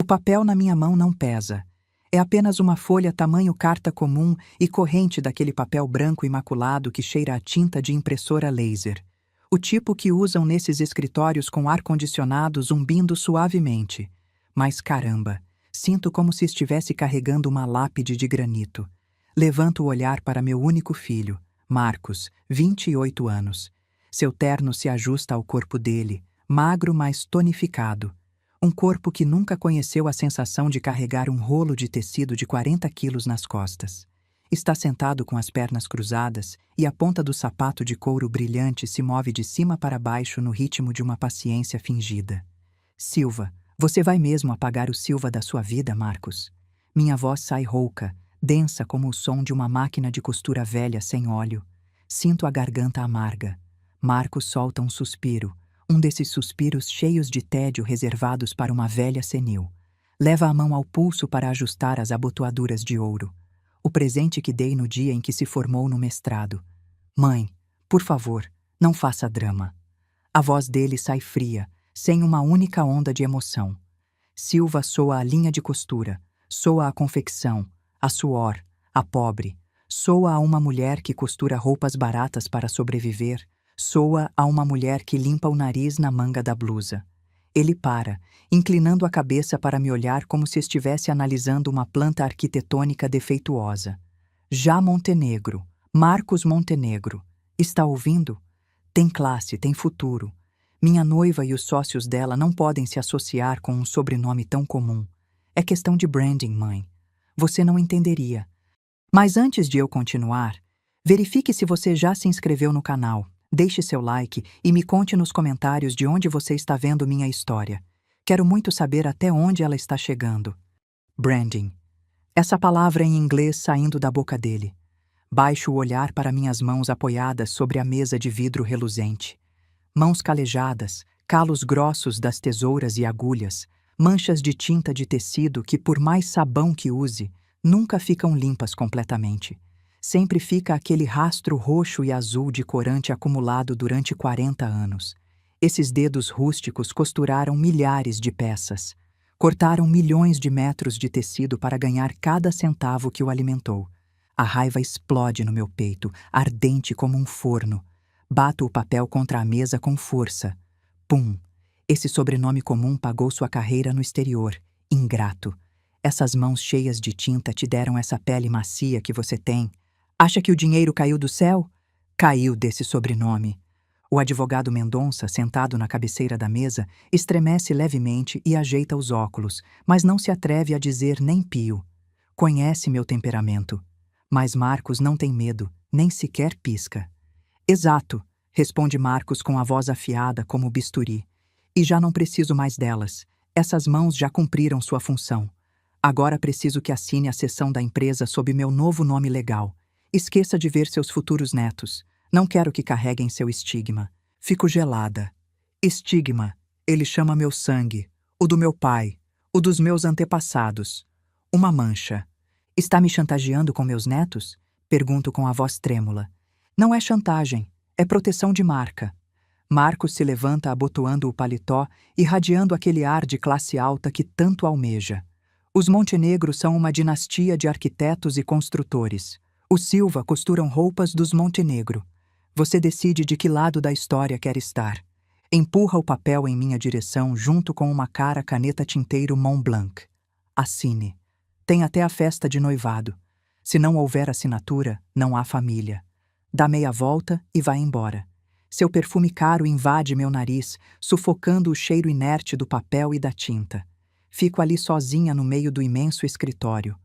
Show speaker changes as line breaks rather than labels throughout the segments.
papel na minha mão não pesa. É apenas uma folha tamanho carta comum e corrente daquele papel branco imaculado que cheira a tinta de impressora laser. O tipo que usam nesses escritórios com ar-condicionado zumbindo suavemente. Mas caramba, sinto como se estivesse carregando uma lápide de granito. Levanto o olhar para meu único filho, Marcos, 28 anos. Seu terno se ajusta ao corpo dele, magro mas tonificado. Um corpo que nunca conheceu a sensação de carregar um rolo de tecido de 40 quilos nas costas. Está sentado com as pernas cruzadas e a ponta do sapato de couro brilhante se move de cima para baixo no ritmo de uma paciência fingida. Silva, você vai mesmo apagar o Silva da sua vida, Marcos? Minha voz sai rouca, densa como o som de uma máquina de costura velha sem óleo. Sinto a garganta amarga. Marcos solta um suspiro, um desses suspiros cheios de tédio reservados para uma velha senil. Leva a mão ao pulso para ajustar as abotoaduras de ouro. O presente que dei no dia em que se formou no mestrado. Mãe, por favor, não faça drama. A voz dele sai fria, sem uma única onda de emoção. Silva soa a linha de costura, soa a confecção, a suor, a pobre. Soa a uma mulher que costura roupas baratas para sobreviver. Soa a uma mulher que limpa o nariz na manga da blusa. Ele para, inclinando a cabeça para me olhar como se estivesse analisando uma planta arquitetônica defeituosa. Já Montenegro, Marcos Montenegro. Está ouvindo? Tem classe, tem futuro. Minha noiva e os sócios dela não podem se associar com um sobrenome tão comum. É questão de branding, mãe. Você não entenderia. Mas antes de eu continuar, verifique se você já se inscreveu no canal. Deixe seu like e me conte nos comentários de onde você está vendo minha história. Quero muito saber até onde ela está chegando. Branding. Essa palavra em inglês saindo da boca dele. Baixo o olhar para minhas mãos apoiadas sobre a mesa de vidro reluzente. Mãos calejadas, calos grossos das tesouras e agulhas, manchas de tinta de tecido que, por mais sabão que use, nunca ficam limpas completamente. Sempre fica aquele rastro roxo e azul de corante acumulado durante 40 anos. Esses dedos rústicos costuraram milhares de peças. Cortaram milhões de metros de tecido para ganhar cada centavo que o alimentou. A raiva explode no meu peito, ardente como um forno. Bato o papel contra a mesa com força. Pum! Esse sobrenome comum pagou sua carreira no exterior. Ingrato. Essas mãos cheias de tinta te deram essa pele macia que você tem. Acha que o dinheiro caiu do céu? Caiu desse sobrenome. O advogado Mendonça, sentado na cabeceira da mesa, estremece levemente e ajeita os óculos, mas não se atreve a dizer nem pio. Conhece meu temperamento. Mas Marcos não tem medo, nem sequer pisca. Exato, responde Marcos com a voz afiada como bisturi. E já não preciso mais delas. Essas mãos já cumpriram sua função. Agora preciso que assine a cessão da empresa sob meu novo nome legal. Esqueça de ver seus futuros netos. Não quero que carreguem seu estigma. Fico gelada. Estigma. Ele chama meu sangue. O do meu pai. O dos meus antepassados. Uma mancha. Está me chantageando com meus netos? Pergunto com a voz trêmula. Não é chantagem. É proteção de marca. Marcos se levanta abotoando o paletó, irradiando aquele ar de classe alta que tanto almeja. Os Montenegro são uma dinastia de arquitetos e construtores. Os Silva costuram roupas dos Montenegro. Você decide de que lado da história quer estar. Empurra o papel em minha direção junto com uma cara caneta tinteiro Montblanc. Assine. Tem até a festa de noivado. Se não houver assinatura, não há família. Dá meia volta e vai embora. Seu perfume caro invade meu nariz, sufocando o cheiro inerte do papel e da tinta. Fico ali sozinha no meio do imenso escritório.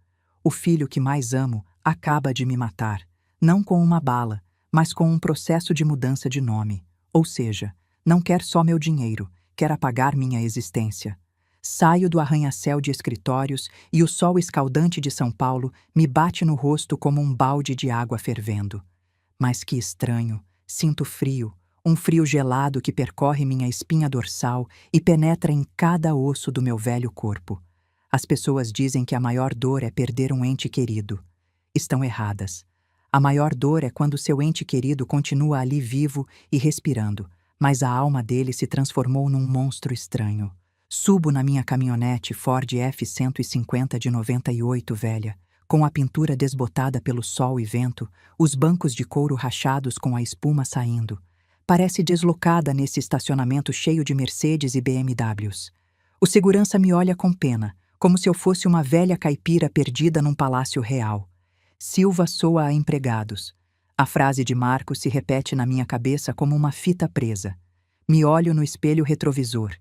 O filho que mais amo acaba de me matar, não com uma bala, mas com um processo de mudança de nome. Ou seja, não quer só meu dinheiro, quer apagar minha existência. Saio do arranha-céu de escritórios e o sol escaldante de São Paulo me bate no rosto como um balde de água fervendo. Mas que estranho, sinto frio, um frio gelado que percorre minha espinha dorsal e penetra em cada osso do meu velho corpo. As pessoas dizem que a maior dor é perder um ente querido. Estão erradas. A maior dor é quando seu ente querido continua ali vivo e respirando, mas a alma dele se transformou num monstro estranho. Subo na minha caminhonete Ford F-150 de 98 velha, com a pintura desbotada pelo sol e vento, os bancos de couro rachados com a espuma saindo. Parece deslocada nesse estacionamento cheio de Mercedes e BMWs. O segurança me olha com pena, como se eu fosse uma velha caipira perdida num palácio real. Silva soa a empregados. A frase de Marcos se repete na minha cabeça como uma fita presa. Me olho no espelho retrovisor.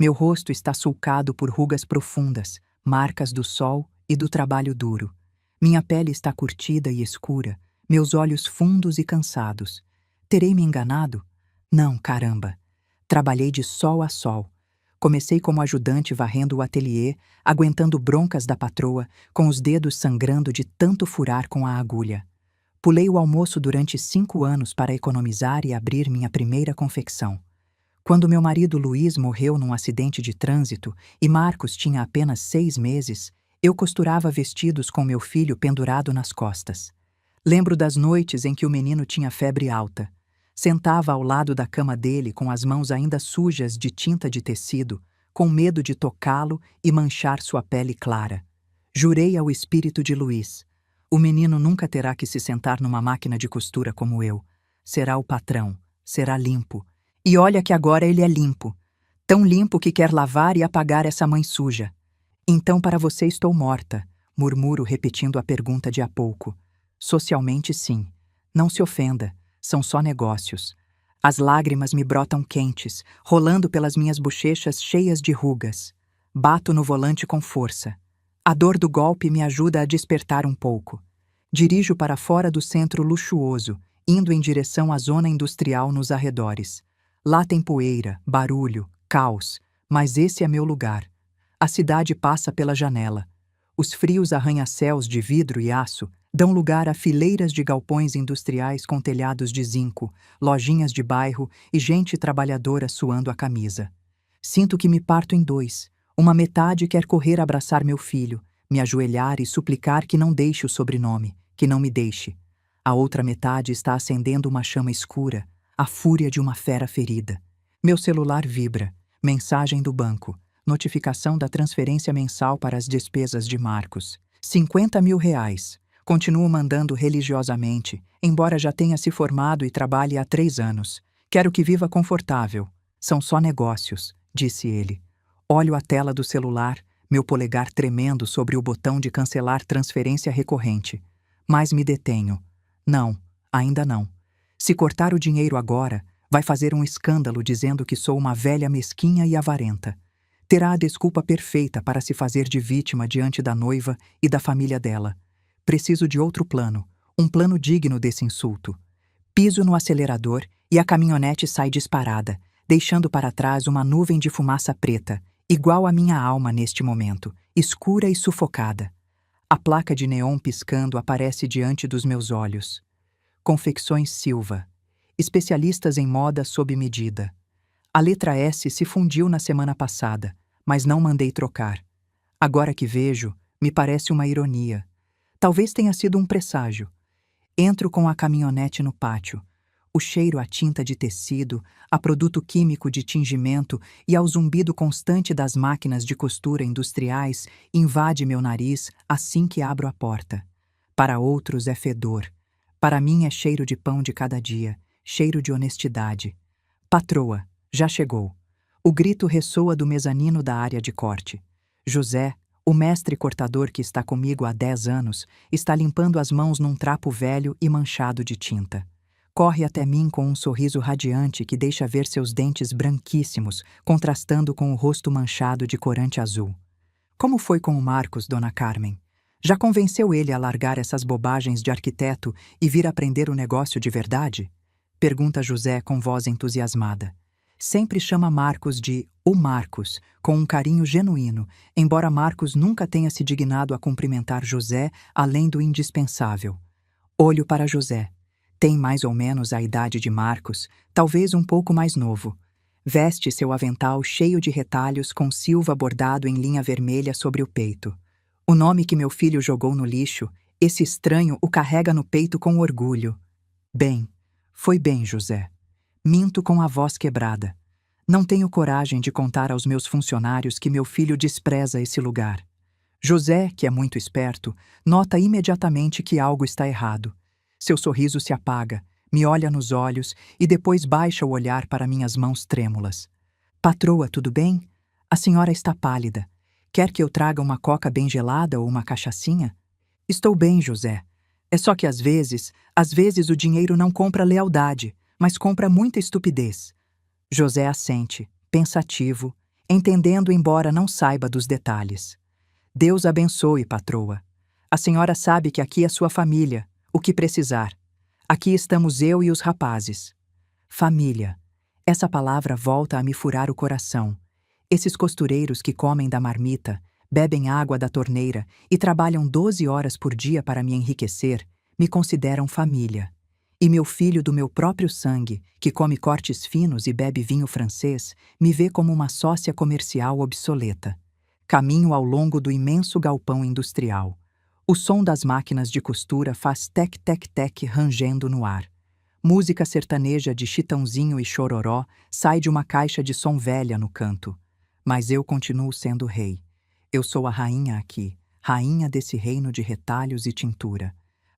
Meu rosto está sulcado por rugas profundas, marcas do sol e do trabalho duro. Minha pele está curtida e escura, meus olhos fundos e cansados. Terei me enganado? Não, caramba. Trabalhei de sol a sol. Comecei como ajudante varrendo o ateliê, aguentando broncas da patroa, com os dedos sangrando de tanto furar com a agulha. Pulei o almoço durante 5 anos para economizar e abrir minha primeira confecção. Quando meu marido Luiz morreu num acidente de trânsito e Marcos tinha apenas 6 meses, eu costurava vestidos com meu filho pendurado nas costas. Lembro das noites em que o menino tinha febre alta. Sentava ao lado da cama dele com as mãos ainda sujas de tinta de tecido, com medo de tocá-lo e manchar sua pele clara. Jurei ao espírito de Luiz: o menino nunca terá que se sentar numa máquina de costura como eu. Será o patrão, será limpo. E olha que agora ele é limpo. Tão limpo que quer lavar e apagar essa mãe suja. Então para você estou morta, murmuro repetindo a pergunta de há pouco. Socialmente sim. Não se ofenda, são só negócios. As lágrimas me brotam quentes, rolando pelas minhas bochechas cheias de rugas. Bato no volante com força. A dor do golpe me ajuda a despertar um pouco. Dirijo para fora do centro luxuoso, indo em direção à zona industrial nos arredores. Lá tem poeira, barulho, caos, mas esse é meu lugar. A cidade passa pela janela. Os frios arranha-céus de vidro e aço dão lugar a fileiras de galpões industriais com telhados de zinco, lojinhas de bairro e gente trabalhadora suando a camisa. Sinto que me parto em dois. Uma metade quer correr abraçar meu filho, me ajoelhar e suplicar que não deixe o sobrenome, que não me deixe. A outra metade está acendendo uma chama escura, a fúria de uma fera ferida. Meu celular vibra. Mensagem do banco. Notificação da transferência mensal para as despesas de Marcos. 50 mil reais. Continuo mandando religiosamente, embora já tenha se formado e trabalhe há 3 anos. Quero que viva confortável. São só negócios, disse ele. Olho a tela do celular, meu polegar tremendo sobre o botão de cancelar transferência recorrente. Mas me detenho. Não, ainda não. Se cortar o dinheiro agora, vai fazer um escândalo dizendo que sou uma velha mesquinha e avarenta. Terá a desculpa perfeita para se fazer de vítima diante da noiva e da família dela. Preciso de outro plano, um plano digno desse insulto. Piso no acelerador e a caminhonete sai disparada, deixando para trás uma nuvem de fumaça preta, igual à minha alma neste momento, escura e sufocada. A placa de neon piscando aparece diante dos meus olhos. Confecções Silva. Especialistas em moda sob medida. A letra S se fundiu na semana passada, mas não mandei trocar. Agora que vejo, me parece uma ironia. Talvez tenha sido um presságio. Entro com a caminhonete no pátio. O cheiro a tinta de tecido, a produto químico de tingimento e ao zumbido constante das máquinas de costura industriais invade meu nariz assim que abro a porta. Para outros é fedor. Para mim é cheiro de pão de cada dia, cheiro de honestidade. Patroa, já chegou. O grito ressoa do mezanino da área de corte. José, o mestre cortador que está comigo há 10 anos, está limpando as mãos num trapo velho e manchado de tinta. Corre até mim com um sorriso radiante que deixa ver seus dentes branquíssimos, contrastando com o rosto manchado de corante azul. Como foi com o Marcos, dona Carmen? Já convenceu ele a largar essas bobagens de arquiteto e vir aprender o negócio de verdade? Pergunta José com voz entusiasmada. Sempre chama Marcos de o Marcos, com um carinho genuíno, embora Marcos nunca tenha se dignado a cumprimentar José além do indispensável. Olho para José. Tem mais ou menos a idade de Marcos, talvez um pouco mais novo. Veste seu avental cheio de retalhos com Silva bordado em linha vermelha sobre o peito. O nome que meu filho jogou no lixo, esse estranho o carrega no peito com orgulho. Bem, foi bem, José. Minto com a voz quebrada. Não tenho coragem de contar aos meus funcionários que meu filho despreza esse lugar. José, que é muito esperto, nota imediatamente que algo está errado. Seu sorriso se apaga, me olha nos olhos e depois baixa o olhar para minhas mãos trêmulas. Patroa, tudo bem? A senhora está pálida. Quer que eu traga uma coca bem gelada ou uma cachaçinha? Estou bem, José. É só que às vezes o dinheiro não compra lealdade, mas compra muita estupidez. José assente, pensativo, entendendo embora não saiba dos detalhes. Deus abençoe, patroa. A senhora sabe que aqui é sua família, o que precisar. Aqui estamos eu e os rapazes. Família. Essa palavra volta a me furar o coração. Esses costureiros que comem da marmita, bebem água da torneira e trabalham 12 horas por dia para me enriquecer, me consideram família. E meu filho do meu próprio sangue, que come cortes finos e bebe vinho francês, me vê como uma sócia comercial obsoleta. Caminho ao longo do imenso galpão industrial. O som das máquinas de costura faz tec-tec-tec rangendo no ar. Música sertaneja de Chitãozinho e Chororó sai de uma caixa de som velha no canto. Mas eu continuo sendo rei. Eu sou a rainha aqui, rainha desse reino de retalhos e tintura.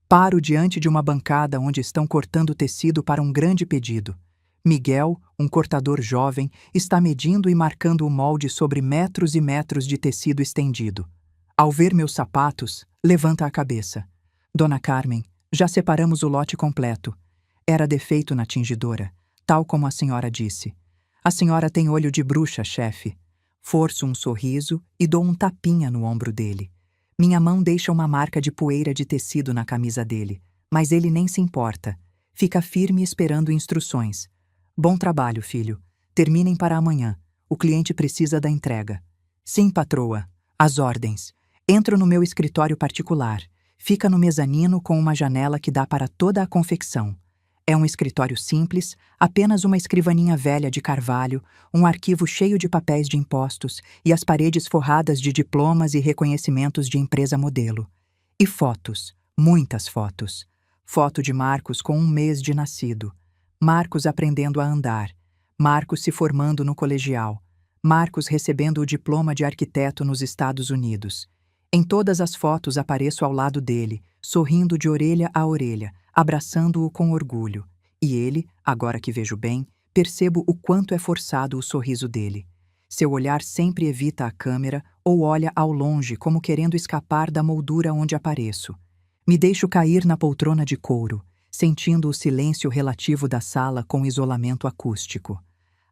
Paro diante de uma bancada onde estão cortando tecido para um grande pedido. Miguel, um cortador jovem, está medindo e marcando o molde sobre metros e metros de tecido estendido. Ao ver meus sapatos, levanta a cabeça. Dona Carmen, já separamos o lote completo. Era defeito na tingidora, tal como a senhora disse. A senhora tem olho de bruxa, chefe. Forço um sorriso e dou um tapinha no ombro dele. Minha mão deixa uma marca de poeira de tecido na camisa dele, mas ele nem se importa. Fica firme esperando instruções. Bom trabalho, filho. Terminem para amanhã. O cliente precisa da entrega. Sim, patroa. As ordens. Entro no meu escritório particular. Fica no mezanino com uma janela que dá para toda a confecção. É um escritório simples, apenas uma escrivaninha velha de carvalho, um arquivo cheio de papéis de impostos e as paredes forradas de diplomas e reconhecimentos de empresa modelo. E fotos, muitas fotos. Foto de Marcos com 1 mês de nascido. Marcos aprendendo a andar. Marcos se formando no colegial. Marcos recebendo o diploma de arquiteto nos Estados Unidos. Em todas as fotos apareço ao lado dele, sorrindo de orelha a orelha, abraçando-o com orgulho. E ele, agora que vejo bem, percebo o quanto é forçado o sorriso dele. Seu olhar sempre evita a câmera ou olha ao longe como querendo escapar da moldura onde apareço. Me deixo cair na poltrona de couro, sentindo o silêncio relativo da sala com isolamento acústico.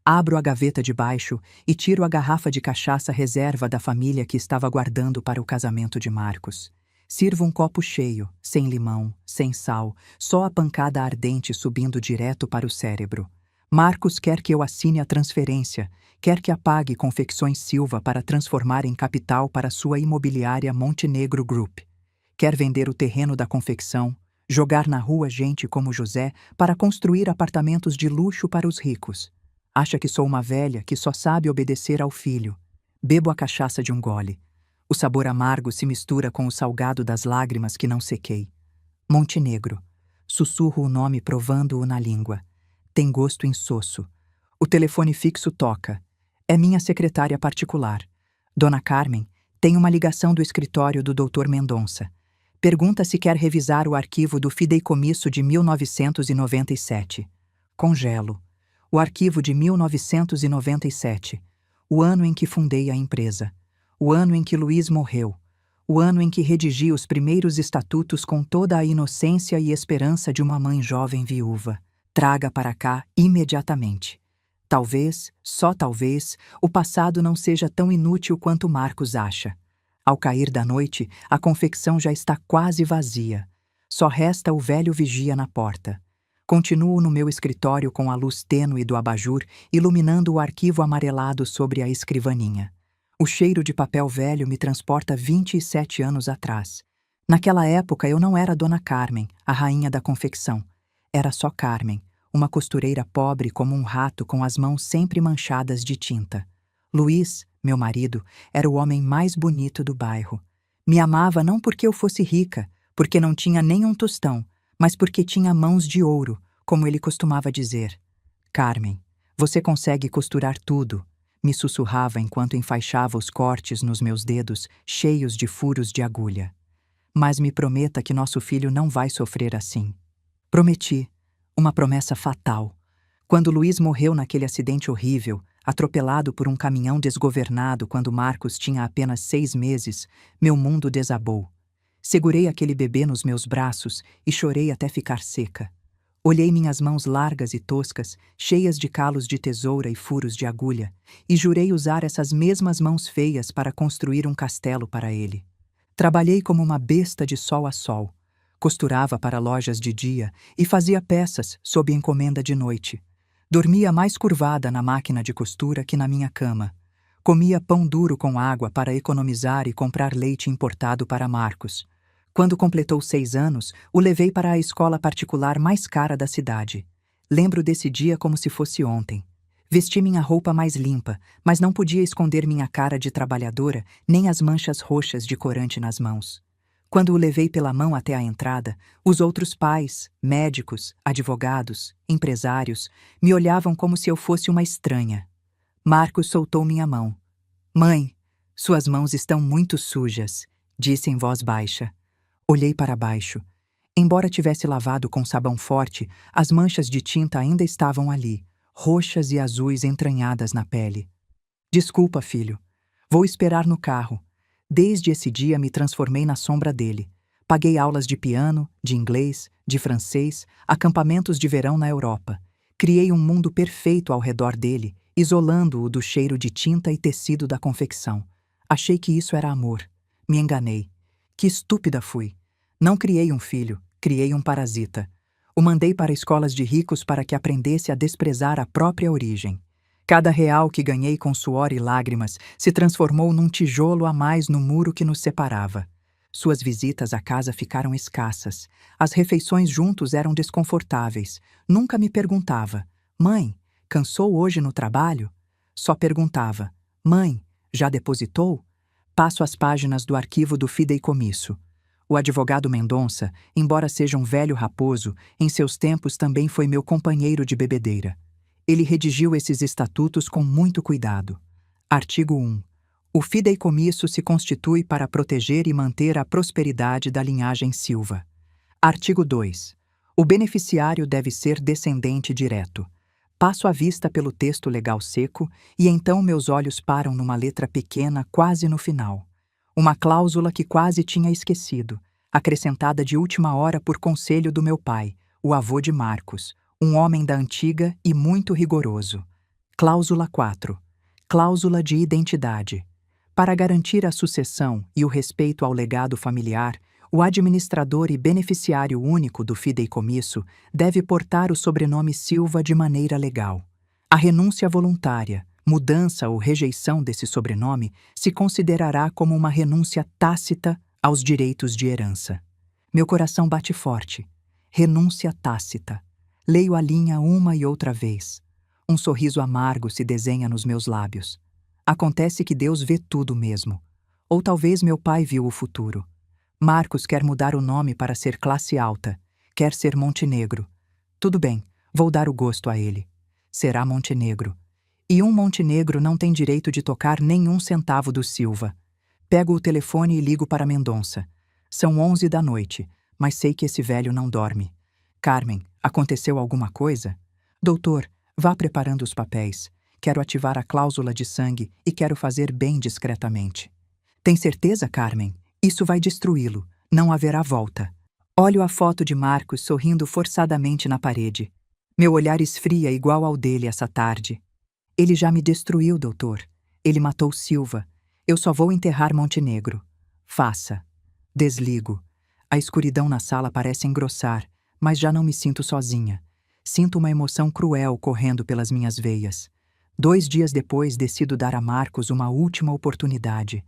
Abro a gaveta de baixo e tiro a garrafa de cachaça reserva da família que estava guardando para o casamento de Marcos. Sirvo um copo cheio, sem limão, sem sal, só a pancada ardente subindo direto para o cérebro. Marcos quer que eu assine a transferência, quer que apague Confecções Silva para transformar em capital para sua imobiliária Montenegro Group. Quer vender o terreno da confecção, jogar na rua gente como José para construir apartamentos de luxo para os ricos. Acha que sou uma velha que só sabe obedecer ao filho. Bebo a cachaça de um gole. O sabor amargo se mistura com o salgado das lágrimas que não sequei. Montenegro. Sussurro o nome provando-o na língua. Tem gosto insosso. O telefone fixo toca. É minha secretária particular. Dona Carmen, tem uma ligação do escritório do Dr. Mendonça. Pergunta se quer revisar o arquivo do fideicomisso de 1997. Congelo. O arquivo de 1997. O ano em que fundei a empresa. O ano em que Luiz morreu. O ano em que redigi os primeiros estatutos com toda a inocência e esperança de uma mãe jovem viúva. Traga para cá imediatamente. Talvez, só talvez, o passado não seja tão inútil quanto Marcos acha. Ao cair da noite, a confecção já está quase vazia. Só resta o velho vigia na porta. Continuo no meu escritório com a luz tênue do abajur iluminando o arquivo amarelado sobre a escrivaninha. O cheiro de papel velho me transporta 27 anos atrás. Naquela época eu não era Dona Carmen, a rainha da confecção. Era só Carmen, uma costureira pobre como um rato com as mãos sempre manchadas de tinta. Luiz, meu marido, era o homem mais bonito do bairro. Me amava não porque eu fosse rica, porque não tinha nem um tostão, mas porque tinha mãos de ouro, como ele costumava dizer. Carmen, Você consegue costurar tudo, me sussurrava enquanto enfaixava os cortes nos meus dedos, cheios de furos de agulha. Mas me prometa que nosso filho não vai sofrer assim. Prometi. Uma promessa fatal. Quando Luiz morreu naquele acidente horrível, atropelado por um caminhão desgovernado quando Marcos tinha apenas 6 meses, meu mundo desabou. Segurei aquele bebê nos meus braços e chorei até ficar seca. Olhei minhas mãos largas e toscas, cheias de calos de tesoura e furos de agulha, e jurei usar essas mesmas mãos feias para construir um castelo para ele. Trabalhei como uma besta de sol a sol. Costurava para lojas de dia e fazia peças sob encomenda de noite. Dormia mais curvada na máquina de costura que na minha cama. Comia pão duro com água para economizar e comprar leite importado para Marcos. Quando completou 6 anos, o levei para a escola particular mais cara da cidade. Lembro desse dia como se fosse ontem. Vesti minha roupa mais limpa, mas não podia esconder minha cara de trabalhadora nem as manchas roxas de corante nas mãos. Quando o levei pela mão até a entrada, os outros pais, médicos, advogados, empresários, me olhavam como se eu fosse uma estranha. Marcos soltou minha mão. Mãe, suas mãos estão muito sujas, disse em voz baixa. Olhei para baixo. Embora tivesse lavado com sabão forte, as manchas de tinta ainda estavam ali, roxas e azuis entranhadas na pele. Desculpa, filho. Vou esperar no carro. Desde esse dia me transformei na sombra dele. Paguei aulas de piano, de inglês, de francês, acampamentos de verão na Europa. Criei um mundo perfeito ao redor dele, isolando-o do cheiro de tinta e tecido da confecção. Achei que isso era amor. Me enganei. Que estúpida fui. Não criei um filho, criei um parasita. O mandei para escolas de ricos para que aprendesse a desprezar a própria origem. Cada real que ganhei com suor e lágrimas se transformou num tijolo a mais no muro que nos separava. Suas visitas à casa ficaram escassas. As refeições juntos eram desconfortáveis. Nunca me perguntava: Mãe, cansou hoje no trabalho? Só perguntava: Mãe, já depositou? Passo as páginas do arquivo do fideicomisso. O advogado Mendonça, embora seja um velho raposo, em seus tempos também foi meu companheiro de bebedeira. Ele redigiu esses estatutos com muito cuidado. Artigo 1. O fideicomisso se constitui para proteger e manter a prosperidade da linhagem Silva. Artigo 2. O beneficiário deve ser descendente direto. Passo a vista pelo texto legal seco e então meus olhos param numa letra pequena quase no final. Uma cláusula que quase tinha esquecido, acrescentada de última hora por conselho do meu pai, o avô de Marcos, um homem da antiga e muito rigoroso. Cláusula 4. Cláusula de identidade. Para garantir a sucessão e o respeito ao legado familiar, o administrador e beneficiário único do fideicomisso deve portar o sobrenome Silva de maneira legal. A renúncia voluntária, mudança ou rejeição desse sobrenome se considerará como uma renúncia tácita aos direitos de herança. Meu coração bate forte. Renúncia tácita. Leio a linha uma e outra vez. Um sorriso amargo se desenha nos meus lábios. Acontece que Deus vê tudo mesmo. Ou talvez meu pai viu o futuro. Marcos quer mudar o nome para ser classe alta. Quer ser Montenegro. Tudo bem, vou dar o gosto a ele. Será Montenegro. E um Montenegro não tem direito de tocar nenhum centavo do Silva. Pego o telefone e ligo para Mendonça. São 11 da noite, mas sei que esse velho não dorme. Carmen, aconteceu alguma coisa? Doutor, vá preparando os papéis. Quero ativar a cláusula de sangue e quero fazer bem discretamente. Tem certeza, Carmen? Isso vai destruí-lo. Não haverá volta. Olho a foto de Marcos sorrindo forçadamente na parede. Meu olhar esfria igual ao dele essa tarde. Ele já me destruiu, doutor. Ele matou Silva. Eu só vou enterrar Montenegro. Faça. Desligo. A escuridão na sala parece engrossar, mas já não me sinto sozinha. Sinto uma emoção cruel correndo pelas minhas veias. 2 dias depois decido dar a Marcos uma última oportunidade.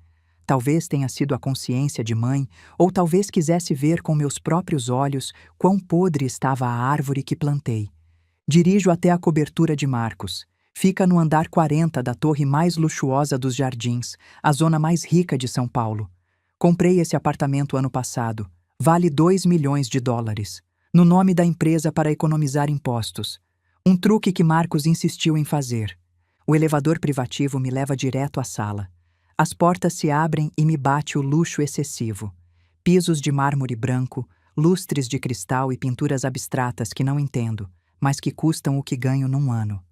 Talvez tenha sido a consciência de mãe, ou talvez quisesse ver com meus próprios olhos quão podre estava a árvore que plantei. Dirijo até a cobertura de Marcos. Fica no andar 40 da torre mais luxuosa dos Jardins, a zona mais rica de São Paulo. Comprei esse apartamento ano passado. Vale $2 milhões, no nome da empresa para economizar impostos. Um truque que Marcos insistiu em fazer. O elevador privativo me leva direto à sala. As portas se abrem e me bate o luxo excessivo. Pisos de mármore branco, lustres de cristal e pinturas abstratas que não entendo, mas que custam o que ganho num ano.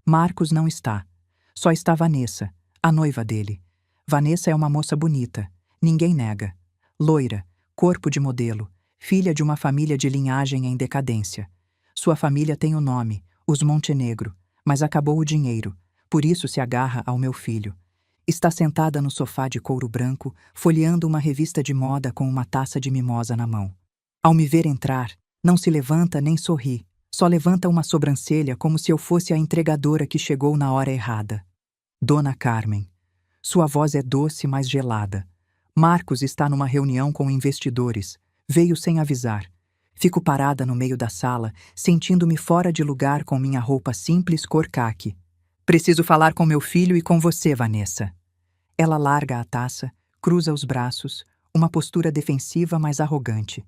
Marcos não está. Só está Vanessa, a noiva dele. Vanessa é uma moça bonita, ninguém nega. Loira, corpo de modelo, filha de uma família de linhagem em decadência. Sua família tem o nome, os Montenegro, mas acabou o dinheiro, por isso se agarra ao meu filho. Está sentada no sofá de couro branco, folheando uma revista de moda com uma taça de mimosa na mão. Ao me ver entrar, não se levanta nem sorri, só levanta uma sobrancelha como se eu fosse a entregadora que chegou na hora errada. Dona Carmen. Sua voz é doce, mas gelada. Marcos está numa reunião com investidores. Veio sem avisar. Fico parada no meio da sala, sentindo-me fora de lugar com minha roupa simples cor caque. Preciso falar com meu filho e com você, Vanessa. Ela larga a taça, cruza os braços, uma postura defensiva, mas arrogante.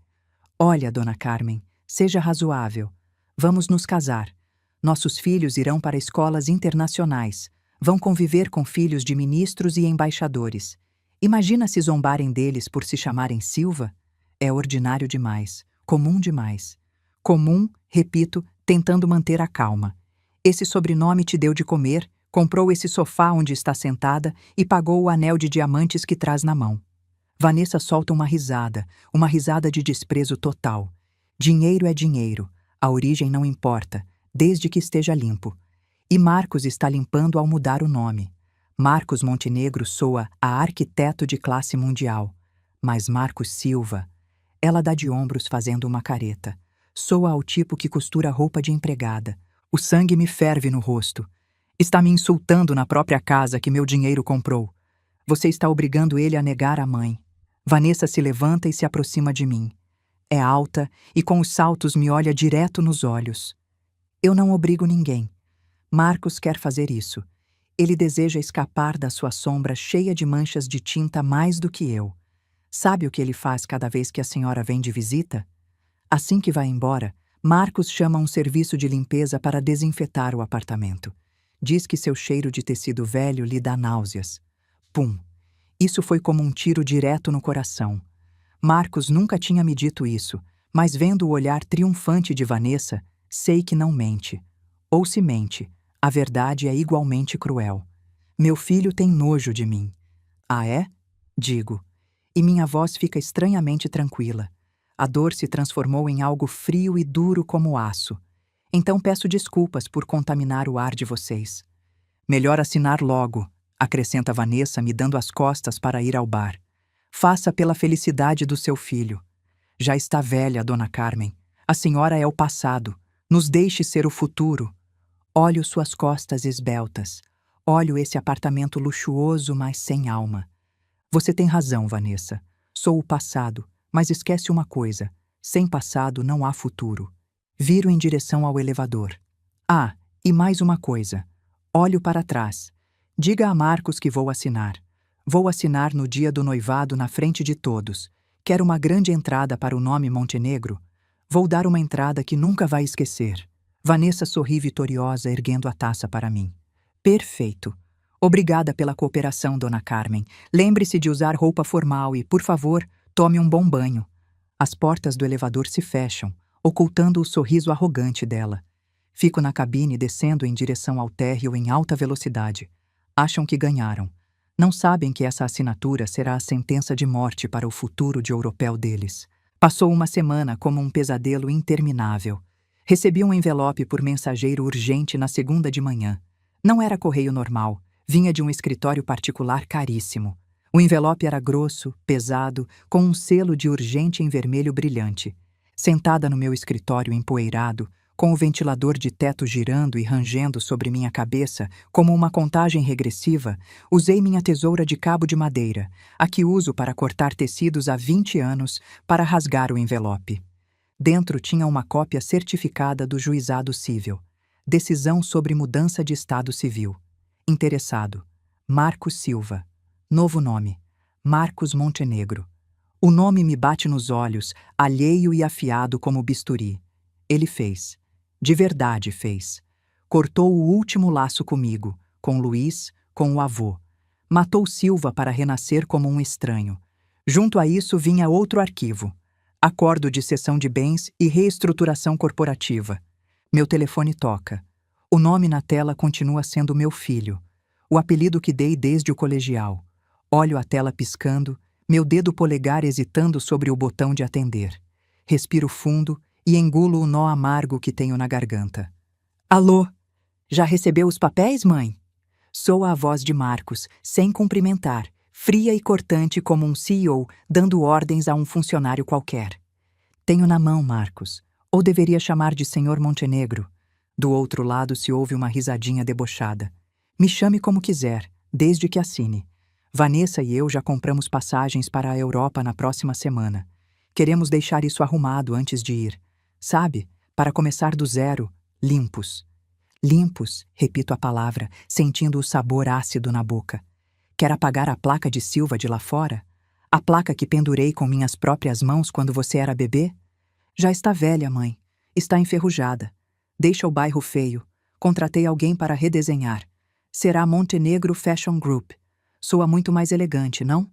Olha, Dona Carmen, seja razoável. Vamos nos casar. Nossos filhos irão para escolas internacionais. Vão conviver com filhos de ministros e embaixadores. Imagina se zombarem deles por se chamarem Silva? É ordinário demais, comum demais. Comum, repito, tentando manter a calma. Esse sobrenome te deu de comer, comprou esse sofá onde está sentada e pagou o anel de diamantes que traz na mão. Vanessa solta uma risada de desprezo total. Dinheiro é dinheiro, a origem não importa, desde que esteja limpo. E Marcos está limpando ao mudar o nome. Marcos Montenegro soa a arquiteto de classe mundial. Mas Marcos Silva, ela dá de ombros fazendo uma careta. Soa ao tipo que costura roupa de empregada. O sangue me ferve no rosto. Está me insultando na própria casa que meu dinheiro comprou. Você está obrigando ele a negar a mãe. Vanessa se levanta e se aproxima de mim. É alta e com os saltos me olha direto nos olhos. Eu não obrigo ninguém. Marcos quer fazer isso. Ele deseja escapar da sua sombra cheia de manchas de tinta mais do que eu. Sabe o que ele faz cada vez que a senhora vem de visita? Assim que vai embora, Marcos chama um serviço de limpeza para desinfetar o apartamento. Diz que seu cheiro de tecido velho lhe dá náuseas. Pum! Isso foi como um tiro direto no coração. Marcos nunca tinha me dito isso, mas vendo o olhar triunfante de Vanessa, sei que não mente. Ou se mente, a verdade é igualmente cruel. Meu filho tem nojo de mim. Ah, é? Digo. E minha voz fica estranhamente tranquila. A dor se transformou em algo frio e duro como aço. Então peço desculpas por contaminar o ar de vocês. Melhor assinar logo, acrescenta Vanessa, me dando as costas para ir ao bar. Faça pela felicidade do seu filho. Já está velha, Dona Carmen. A senhora é o passado. Nos deixe ser o futuro. Olho suas costas esbeltas. Olho esse apartamento luxuoso, mas sem alma. Você tem razão, Vanessa. Sou o passado, mas esquece uma coisa. Sem passado não há futuro. Viro em direção ao elevador. Ah, e mais uma coisa. Olho para trás. Diga a Marcos que vou assinar. Vou assinar no dia do noivado na frente de todos. Quer uma grande entrada para o nome Montenegro? Vou dar uma entrada que nunca vai esquecer. Vanessa sorri vitoriosa, erguendo a taça para mim. Perfeito. Obrigada pela cooperação, Dona Carmen. Lembre-se de usar roupa formal e, por favor, tome um bom banho. As portas do elevador se fecham, ocultando o sorriso arrogante dela. Fico na cabine descendo em direção ao térreo em alta velocidade. Acham que ganharam. Não sabem que essa assinatura será a sentença de morte para o futuro de europeu deles. Passou uma semana como um pesadelo interminável. Recebi um envelope por mensageiro urgente na segunda de manhã. Não era correio normal, vinha de um escritório particular caríssimo. O envelope era grosso, pesado, com um selo de urgente em vermelho brilhante. Sentada no meu escritório empoeirado, com o ventilador de teto girando e rangendo sobre minha cabeça como uma contagem regressiva, usei minha tesoura de cabo de madeira, a que uso para cortar tecidos há 20 anos, para rasgar o envelope. Dentro tinha uma cópia certificada do juizado civil. Decisão sobre mudança de estado civil. Interessado. Marcos Silva. Novo nome. Marcos Montenegro. O nome me bate nos olhos, alheio e afiado como bisturi. Ele fez. De verdade fez. Cortou o último laço comigo, com Luiz, com o avô. Matou Silva para renascer como um estranho. Junto a isso vinha outro arquivo. Acordo de cessão de bens e reestruturação corporativa. Meu telefone toca. O nome na tela continua sendo meu filho. O apelido que dei desde o colegial. Olho a tela piscando, meu dedo polegar hesitando sobre o botão de atender. Respiro fundo e engulo o nó amargo que tenho na garganta. Alô? Já recebeu os papéis, mãe? Sou a voz de Marcos, sem cumprimentar, fria e cortante como um CEO dando ordens a um funcionário qualquer. Tenho na mão, Marcos. Ou deveria chamar de Senhor Montenegro. Do outro lado se ouve uma risadinha debochada. Me chame como quiser, desde que assine. Vanessa e eu já compramos passagens para a Europa na próxima semana. Queremos deixar isso arrumado antes de ir. Sabe, para começar do zero, limpos. Limpos, repito a palavra, sentindo o sabor ácido na boca. Quer apagar a placa de Silva de lá fora? A placa que pendurei com minhas próprias mãos quando você era bebê? Já está velha, mãe. Está enferrujada. Deixa o bairro feio. Contratei alguém para redesenhar. Será Montenegro Fashion Group. Soa muito mais elegante, não?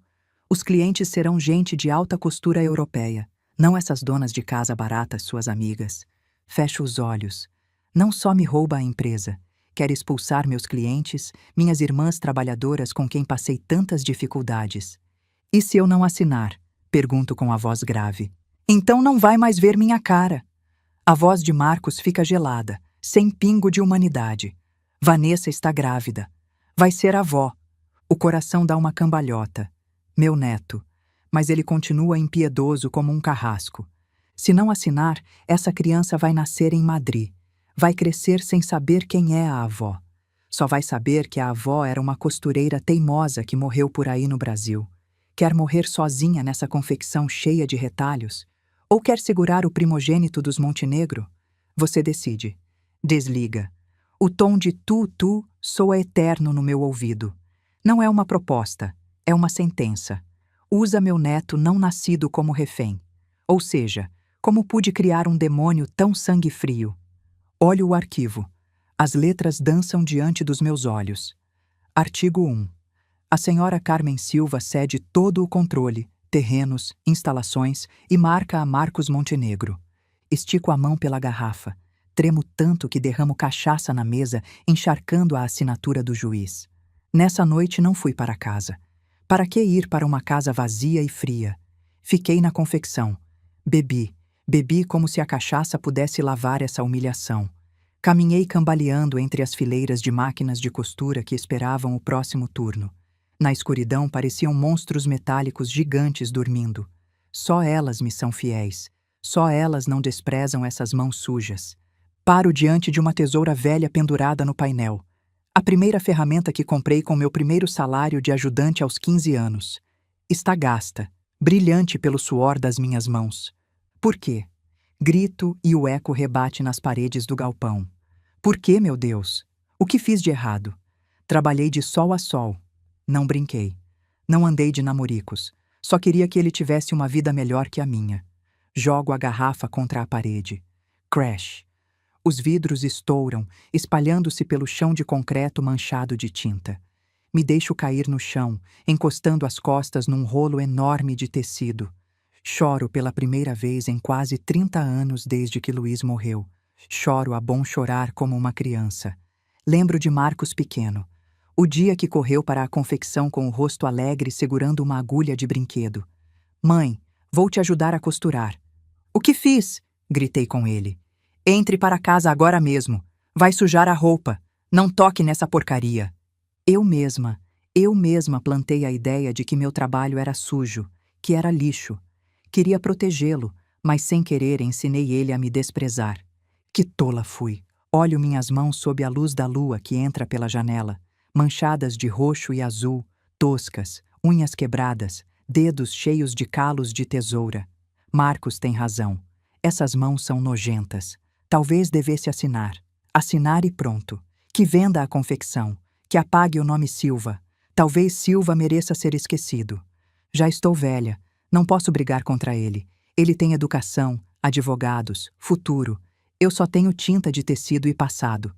Os clientes serão gente de alta costura europeia, não essas donas de casa baratas, suas amigas. Fecho os olhos. Não só me rouba a empresa, quer expulsar meus clientes, minhas irmãs trabalhadoras com quem passei tantas dificuldades. E se eu não assinar? Pergunto com a voz grave. Então não vai mais ver minha cara. A voz de Marcos fica gelada, sem pingo de humanidade. Vanessa está grávida. Vai ser avó. O coração dá uma cambalhota. Meu neto. Mas ele continua impiedoso como um carrasco. Se não assinar, essa criança vai nascer em Madrid. Vai crescer sem saber quem é a avó. Só vai saber que a avó era uma costureira teimosa que morreu por aí no Brasil. Quer morrer sozinha nessa confecção cheia de retalhos? Ou quer segurar o primogênito dos Montenegro? Você decide. Desliga. O tom de tu soa eterno no meu ouvido. Não é uma proposta, é uma sentença. Usa meu neto não nascido como refém. Ou seja, como pude criar um demônio tão sangue frio? Olho o arquivo. As letras dançam diante dos meus olhos. Artigo 1. A senhora Carmen Silva cede todo o controle, terrenos, instalações e marca a Marcos Montenegro. Estico a mão pela garrafa. Tremo tanto que derramo cachaça na mesa, encharcando a assinatura do juiz. Nessa noite não fui para casa. Para que ir para uma casa vazia e fria? Fiquei na confecção. Bebi como se a cachaça pudesse lavar essa humilhação. Caminhei cambaleando entre as fileiras de máquinas de costura que esperavam o próximo turno. Na escuridão pareciam monstros metálicos gigantes dormindo. Só elas me são fiéis. Só elas não desprezam essas mãos sujas. Paro diante de uma tesoura velha pendurada no painel. A primeira ferramenta que comprei com meu primeiro salário de ajudante aos 15 anos. Está gasta, brilhante pelo suor das minhas mãos. Por quê? Grito e o eco rebate nas paredes do galpão. Por quê, meu Deus? O que fiz de errado? Trabalhei de sol a sol. Não brinquei. Não andei de namoricos. Só queria que ele tivesse uma vida melhor que a minha. Jogo a garrafa contra a parede. Crash. Os vidros estouram, espalhando-se pelo chão de concreto manchado de tinta. Me deixo cair no chão, encostando as costas num rolo enorme de tecido. Choro pela primeira vez em quase 30 anos desde que Luiz morreu. Choro a bom chorar como uma criança. Lembro de Marcos pequeno. O dia que correu para a confecção com o rosto alegre segurando uma agulha de brinquedo. Mãe, vou te ajudar a costurar. O que fiz? Gritei com ele. Entre para casa agora mesmo. Vai sujar a roupa. Não toque nessa porcaria. Eu mesma plantei a ideia de que meu trabalho era sujo, que era lixo. Queria protegê-lo, mas sem querer ensinei ele a me desprezar. Que tola fui. Olho minhas mãos sob a luz da lua que entra pela janela, manchadas de roxo e azul, toscas, unhas quebradas, dedos cheios de calos de tesoura. Marcos tem razão. Essas mãos são nojentas. Talvez devesse assinar. Assinar e pronto. Que venda a confecção. Que apague o nome Silva. Talvez Silva mereça ser esquecido. Já estou velha. Não posso brigar contra ele. Ele tem educação, advogados, futuro. Eu só tenho tinta de tecido e passado.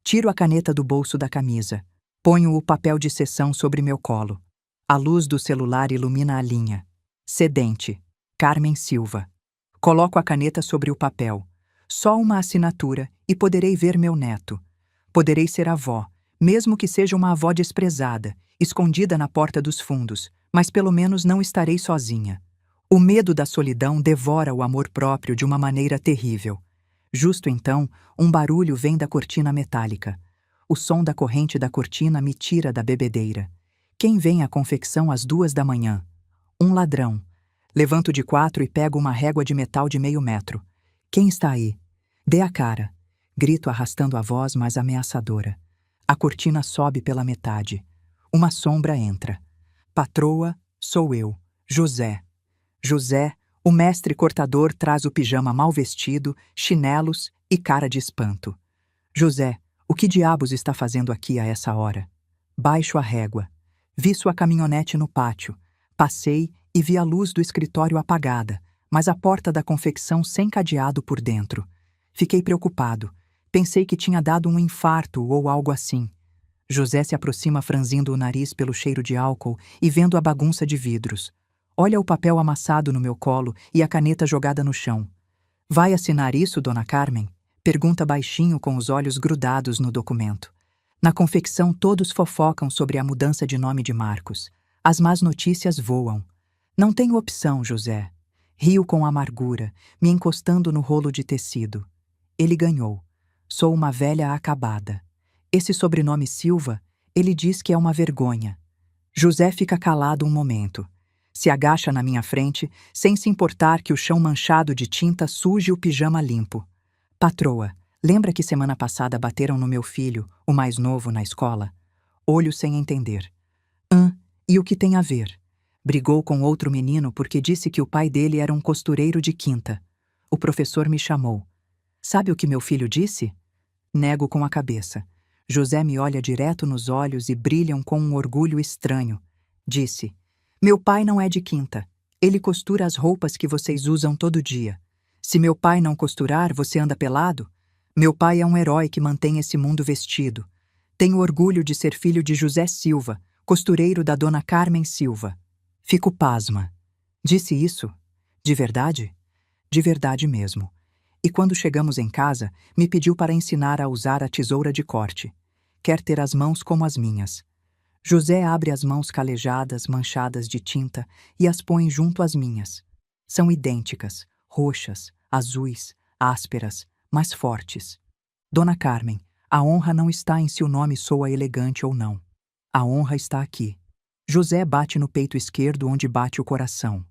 Tiro a caneta do bolso da camisa. Ponho o papel de sessão sobre meu colo. A luz do celular ilumina a linha. Cedente. Carmen Silva. Coloco a caneta sobre o papel. Só uma assinatura e poderei ver meu neto. Poderei ser avó, mesmo que seja uma avó desprezada, escondida na porta dos fundos, mas pelo menos não estarei sozinha. O medo da solidão devora o amor próprio de uma maneira terrível. Justo então, um barulho vem da cortina metálica. O som da corrente da cortina me tira da bebedeira. Quem vem à confecção às 2 da manhã? Um ladrão. Levanto de 4 e pego uma régua de metal de meio metro. Quem está aí? Dê a cara. Grito arrastando a voz mais ameaçadora. A cortina sobe pela metade. Uma sombra entra. Patroa, sou eu, José. José, o mestre cortador, traz o pijama mal vestido, chinelos e cara de espanto. José, o que diabos está fazendo aqui a essa hora? Baixo a régua. Vi sua caminhonete no pátio. Passei e vi a luz do escritório apagada, mas a porta da confecção sem cadeado por dentro. Fiquei preocupado. Pensei que tinha dado um infarto ou algo assim. José se aproxima franzindo o nariz pelo cheiro de álcool e vendo a bagunça de vidros. Olha o papel amassado no meu colo e a caneta jogada no chão. Vai assinar isso, dona Carmen? Pergunta baixinho com os olhos grudados no documento. Na confecção todos fofocam sobre a mudança de nome de Marcos. As más notícias voam. Não tenho opção, José. Rio com amargura, me encostando no rolo de tecido. Ele ganhou. Sou uma velha acabada. Esse sobrenome Silva, ele diz que é uma vergonha. José fica calado um momento. Se agacha na minha frente, sem se importar que o chão manchado de tinta suje o pijama limpo. Patroa, lembra que semana passada bateram no meu filho, o mais novo, na escola? Olho sem entender. E o que tem a ver? Brigou com outro menino porque disse que o pai dele era um costureiro de quinta. O professor me chamou. Sabe o que meu filho disse? Nego com a cabeça. José me olha direto nos olhos e brilham com um orgulho estranho. Disse: meu pai não é de quinta. Ele costura as roupas que vocês usam todo dia. Se meu pai não costurar, você anda pelado? Meu pai é um herói que mantém esse mundo vestido. Tenho orgulho de ser filho de José Silva, costureiro da dona Carmen Silva. Fico pasma. Disse isso? De verdade? De verdade mesmo. E quando chegamos em casa, me pediu para ensinar a usar a tesoura de corte. Quer ter as mãos como as minhas. José abre as mãos calejadas, manchadas de tinta, e as põe junto às minhas. São idênticas, roxas, azuis, ásperas, mas fortes. Dona Carmen, a honra não está em se o nome soa elegante ou não. A honra está aqui. José bate no peito esquerdo onde bate o coração.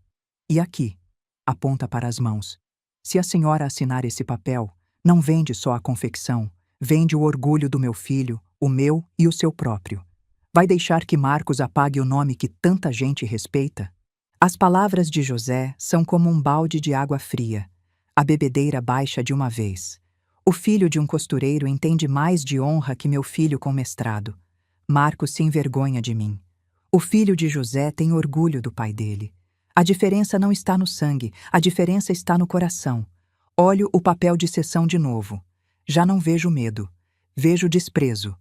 E aqui? Aponta para as mãos. Se a senhora assinar esse papel, não vende só a confecção, vende o orgulho do meu filho, o meu e o seu próprio. Vai deixar que Marcos apague o nome que tanta gente respeita? As palavras de José são como um balde de água fria. A bebedeira baixa de uma vez. O filho de um costureiro entende mais de honra que meu filho com mestrado. Marcos se envergonha de mim. O filho de José tem orgulho do pai dele. A diferença não está no sangue, a diferença está no coração. Olho o papel de sessão de novo. Já não vejo medo. Vejo desprezo.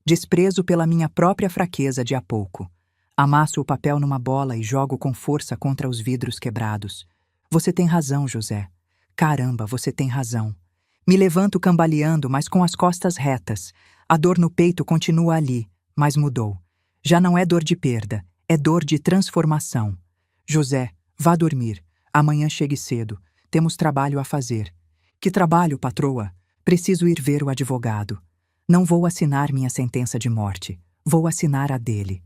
Desprezo pela minha própria fraqueza de há pouco. Amasso o papel numa bola e jogo com força contra os vidros quebrados. Você tem razão, José. Caramba, você tem razão. Me levanto cambaleando, mas com as costas retas. A dor no peito continua ali, mas mudou. Já não é dor de perda, é dor de transformação. José, vá dormir. Amanhã chegue cedo. Temos trabalho a fazer. Que trabalho, patroa? Preciso ir ver o advogado. Não vou assinar minha sentença de morte. Vou assinar a dele.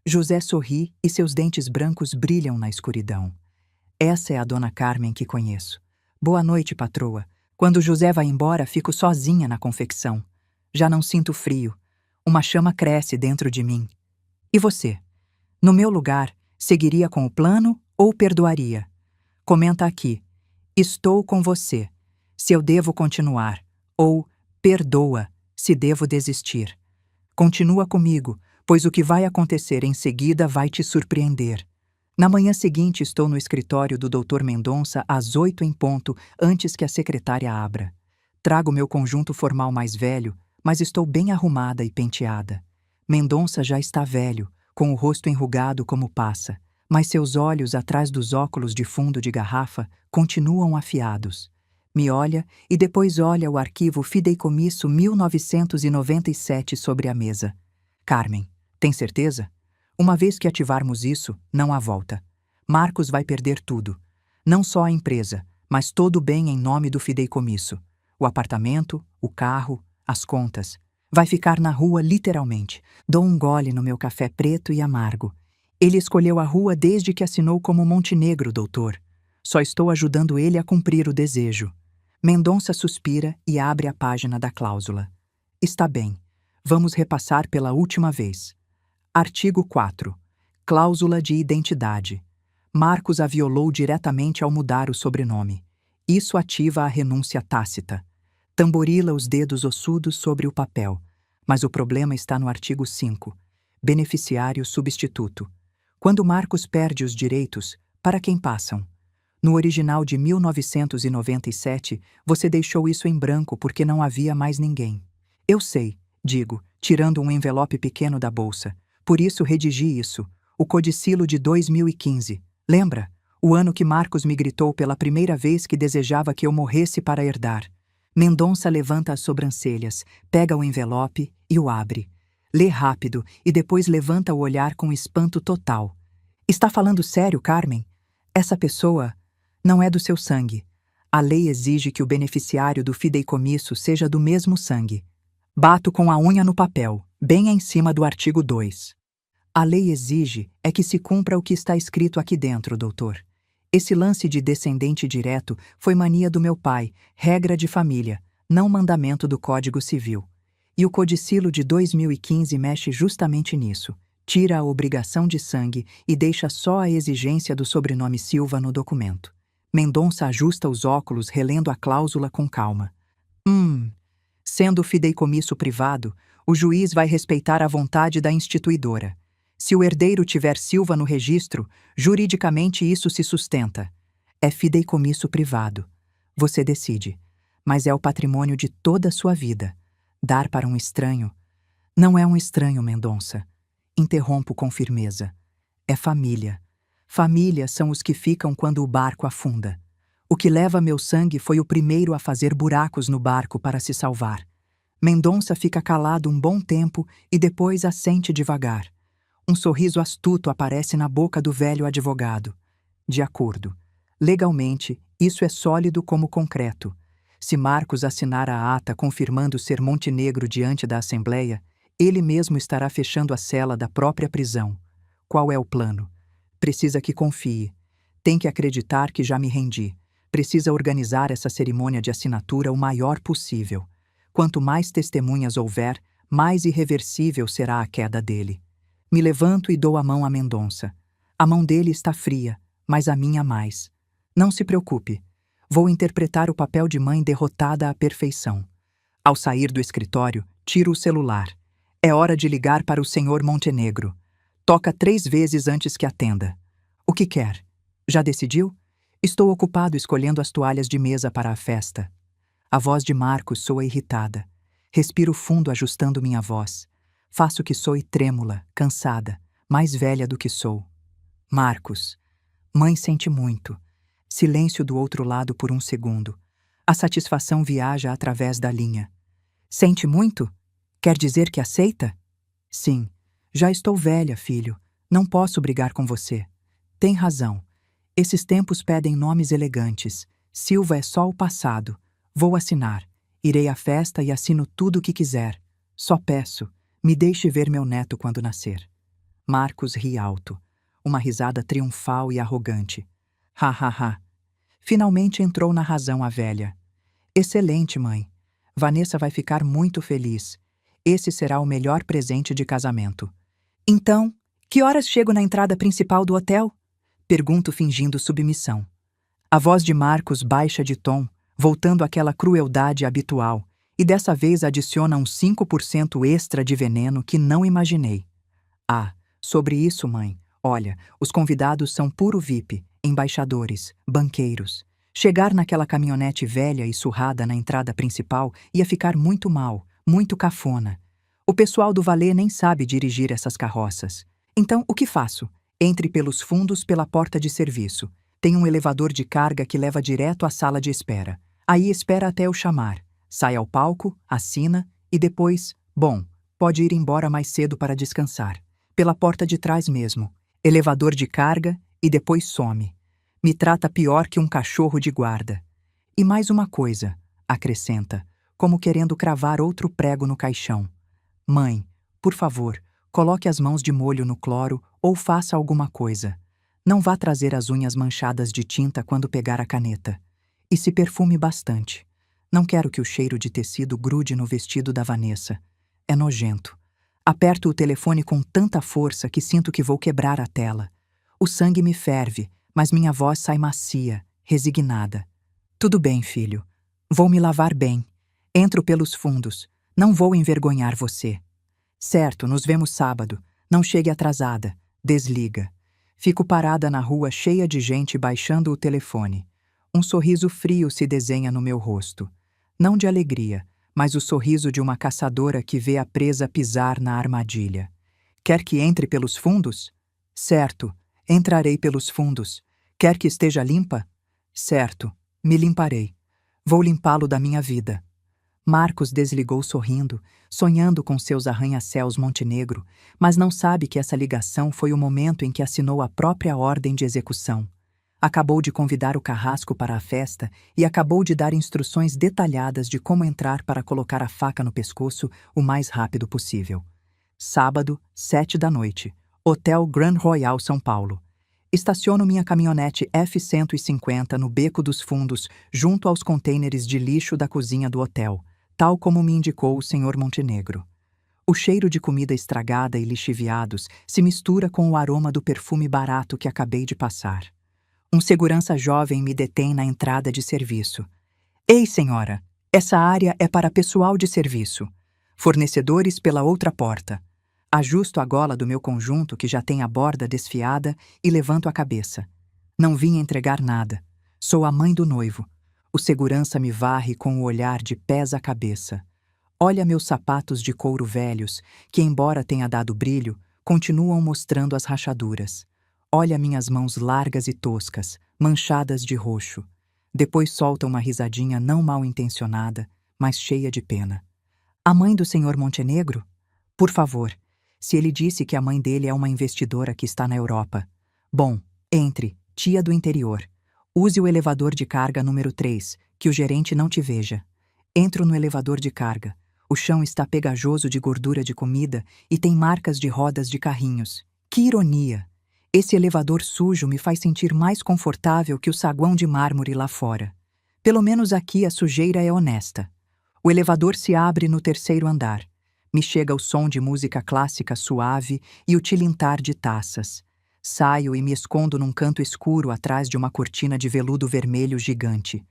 José sorri e seus dentes brancos brilham na escuridão. Essa é a dona Carmen que conheço. Boa noite, patroa. Quando José vai embora, fico sozinha na confecção. Já não sinto frio. Uma chama cresce dentro de mim. E você? No meu lugar, seguiria com o plano ou perdoaria? Comenta aqui. Estou com você. Se eu devo continuar. Ou perdoa, se devo desistir. Continua comigo, pois o que vai acontecer em seguida vai te surpreender. Na manhã seguinte estou no escritório do Dr. Mendonça às 8 em ponto, antes que a secretária abra. Trago meu conjunto formal mais velho, mas estou bem arrumada e penteada. Mendonça já está velho, com o rosto enrugado como passa, mas seus olhos atrás dos óculos de fundo de garrafa continuam afiados. Me olha e depois olha o arquivo Fideicomisso 1997 sobre a mesa. Carmen, tem certeza? Uma vez que ativarmos isso, não há volta. Marcos vai perder tudo. Não só a empresa, mas todo o bem em nome do fideicomisso. O apartamento, o carro, as contas. Vai ficar na rua literalmente. Dou um gole no meu café preto e amargo. Ele escolheu a rua desde que assinou como Montenegro, doutor. Só estou ajudando ele a cumprir o desejo. Mendonça suspira e abre a página da cláusula. Está bem. Vamos repassar pela última vez. Artigo 4. Cláusula de identidade. Marcos a violou diretamente ao mudar o sobrenome. Isso ativa a renúncia tácita. Tamborila os dedos ossudos sobre o papel. Mas o problema está no artigo 5. Beneficiário substituto. Quando Marcos perde os direitos, para quem passam? No original de 1997, você deixou isso em branco porque não havia mais ninguém. Eu sei, digo, tirando um envelope pequeno da bolsa. Por isso redigi isso, o codicilo de 2015. Lembra? O ano que Marcos me gritou pela primeira vez que desejava que eu morresse para herdar. Mendonça levanta as sobrancelhas, pega o envelope e o abre. Lê rápido e depois levanta o olhar com espanto total. Está falando sério, Carmen? Essa pessoa não é do seu sangue. A lei exige que o beneficiário do fideicomisso seja do mesmo sangue. Bato com a unha no papel, bem em cima do artigo 2. A lei exige é que se cumpra o que está escrito aqui dentro, doutor. Esse lance de descendente direto foi mania do meu pai, regra de família, não mandamento do Código Civil. E o codicilo de 2015 mexe justamente nisso. Tira a obrigação de sangue e deixa só a exigência do sobrenome Silva no documento. Mendonça ajusta os óculos relendo a cláusula com calma. Sendo fideicomisso privado, o juiz vai respeitar a vontade da instituidora. Se o herdeiro tiver Silva no registro, juridicamente isso se sustenta. É fideicomisso privado. Você decide. Mas é o patrimônio de toda a sua vida. Dar para um estranho. Não é um estranho, Mendonça. Interrompo com firmeza. É família. Família são os que ficam quando o barco afunda. O que leva meu sangue foi o primeiro a fazer buracos no barco para se salvar. Mendonça fica calado um bom tempo e depois assente devagar. Um sorriso astuto aparece na boca do velho advogado. De acordo. Legalmente, isso é sólido como concreto. Se Marcos assinar a ata confirmando ser Montenegro diante da Assembleia, ele mesmo estará fechando a cela da própria prisão. Qual é o plano? Precisa que confie. Tem que acreditar que já me rendi. Precisa organizar essa cerimônia de assinatura o maior possível. Quanto mais testemunhas houver, mais irreversível será a queda dele. Me levanto e dou a mão a Mendonça. A mão dele está fria, mas a minha mais. Não se preocupe. Vou interpretar o papel de mãe derrotada à perfeição. Ao sair do escritório, tiro o celular. É hora de ligar para o senhor Montenegro. Toca 3 vezes antes que atenda. O que quer? Já decidiu? Estou ocupado escolhendo as toalhas de mesa para a festa. A voz de Marcos soa irritada. Respiro fundo ajustando minha voz. Faço que soe trêmula, cansada, mais velha do que sou. Marcos. Mãe sente muito. Silêncio do outro lado por um segundo. A satisfação viaja através da linha. Sente muito? Quer dizer que aceita? Sim. Já estou velha, filho. Não posso brigar com você. Tem razão. Esses tempos pedem nomes elegantes. Silva é só o passado. Vou assinar. Irei à festa e assino tudo o que quiser. Só peço, me deixe ver meu neto quando nascer. Marcos ri alto. Uma risada triunfal e arrogante. Ha, ha, ha. Finalmente entrou na razão a velha. Excelente, mãe. Vanessa vai ficar muito feliz. Esse será o melhor presente de casamento. Então, que horas chego na entrada principal do hotel? Pergunto fingindo submissão. A voz de Marcos baixa de tom, voltando àquela crueldade habitual, e dessa vez adiciona um 5% extra de veneno que não imaginei. Ah, sobre isso, mãe, olha, os convidados são puro VIP, embaixadores, banqueiros. Chegar naquela caminhonete velha e surrada na entrada principal ia ficar muito mal, Muito cafona. O pessoal do valet nem sabe dirigir essas carroças. Então, o que faço? Entre pelos fundos pela porta de serviço. Tem um elevador de carga que leva direto à sala de espera. Aí espera até eu chamar. Sai ao palco, assina e depois, bom, pode ir embora mais cedo para descansar. Pela porta de trás mesmo. Elevador de carga e depois some. Me trata pior que um cachorro de guarda. E mais uma coisa, acrescenta, como querendo cravar outro prego no caixão. Mãe, por favor, coloque as mãos de molho no cloro ou faça alguma coisa. Não vá trazer as unhas manchadas de tinta quando pegar a caneta. E se perfume bastante. Não quero que o cheiro de tecido grude no vestido da Vanessa. É nojento. Aperto o telefone com tanta força que sinto que vou quebrar a tela. O sangue me ferve, mas minha voz sai macia, resignada. Tudo bem, filho. Vou me lavar bem. Entro pelos fundos. Não vou envergonhar você. Certo, nos vemos sábado. Não chegue atrasada. Desliga. Fico parada na rua cheia de gente baixando o telefone. Um sorriso frio se desenha no meu rosto. Não de alegria, mas o sorriso de uma caçadora que vê a presa pisar na armadilha. Quer que entre pelos fundos? Certo, entrarei pelos fundos. Quer que esteja limpa? Certo, me limparei. Vou limpá-lo da minha vida. Marcos desligou sorrindo, sonhando com seus arranha-céus Montenegro, mas não sabe que essa ligação foi o momento em que assinou a própria ordem de execução. Acabou de convidar o carrasco para a festa e acabou de dar instruções detalhadas de como entrar para colocar a faca no pescoço o mais rápido possível. Sábado, 7 da noite. Hotel Grand Royal São Paulo. Estaciono minha caminhonete F-150 no beco dos fundos, junto aos contêineres de lixo da cozinha do hotel, tal como me indicou o Sr. Montenegro. O cheiro de comida estragada e lixiviados se mistura com o aroma do perfume barato que acabei de passar. Um segurança jovem me detém na entrada de serviço. Ei, senhora, essa área é para pessoal de serviço. Fornecedores pela outra porta. Ajusto a gola do meu conjunto, que já tem a borda desfiada, e levanto a cabeça. Não vim entregar nada. Sou a mãe do noivo. O segurança me varre com o olhar de pés à cabeça. Olha meus sapatos de couro velhos, que, embora tenha dado brilho, continuam mostrando as rachaduras. Olha minhas mãos largas e toscas, manchadas de roxo. Depois solta uma risadinha não mal intencionada, mas cheia de pena. A mãe do Sr. Montenegro? Por favor, se ele disse que a mãe dele é uma investidora que está na Europa. Bom, entre, tia do interior. Use o elevador de carga número 3, que o gerente não te veja. Entro no elevador de carga. O chão está pegajoso de gordura de comida e tem marcas de rodas de carrinhos. Que ironia! Esse elevador sujo me faz sentir mais confortável que o saguão de mármore lá fora. Pelo menos aqui a sujeira é honesta. O elevador se abre no terceiro andar. Me chega o som de música clássica suave e o tilintar de taças. Saio e me escondo num canto escuro atrás de uma cortina de veludo vermelho gigante.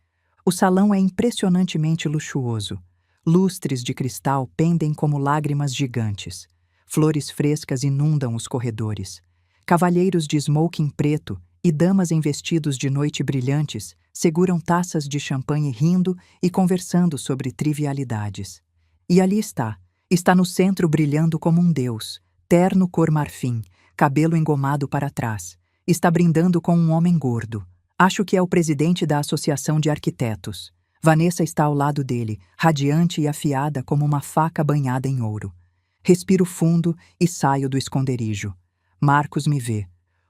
O salão é impressionantemente luxuoso. Lustres de cristal pendem como lágrimas gigantes. Flores frescas inundam os corredores. Cavalheiros de smoking preto e damas em vestidos de noite brilhantes seguram taças de champanhe rindo e conversando sobre trivialidades. E ali está no centro brilhando como um deus, terno cor marfim, cabelo engomado para trás. Está brindando com um homem gordo. Acho que é o presidente da Associação de Arquitetos. Vanessa está ao lado dele, radiante e afiada como uma faca banhada em ouro. Respiro fundo e saio do esconderijo. Marcos me vê.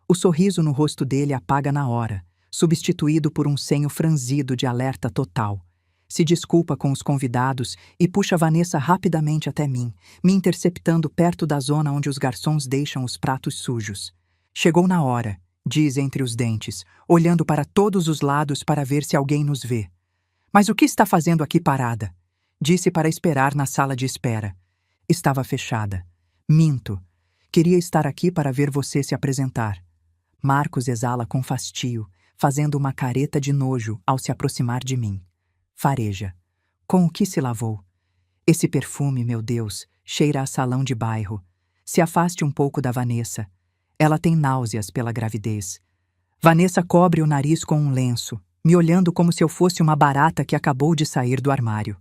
O sorriso no rosto dele apaga na hora, substituído por um senho franzido de alerta total. Se desculpa com os convidados e puxa Vanessa rapidamente até mim, me interceptando perto da zona onde os garçons deixam os pratos sujos. Chegou na hora, diz entre os dentes, olhando para todos os lados para ver se alguém nos vê. Mas o que está fazendo aqui parada? Disse para esperar na sala de espera. Estava fechada. Minto. Queria estar aqui para ver você se apresentar. Marcos exala com fastio, fazendo uma careta de nojo ao se aproximar de mim. Fareja. Com o que se lavou? Esse perfume, meu Deus, cheira a salão de bairro. Se afaste um pouco da Vanessa. Ela tem náuseas pela gravidez. Vanessa cobre o nariz com um lenço, me olhando como se eu fosse uma barata que acabou de sair do armário.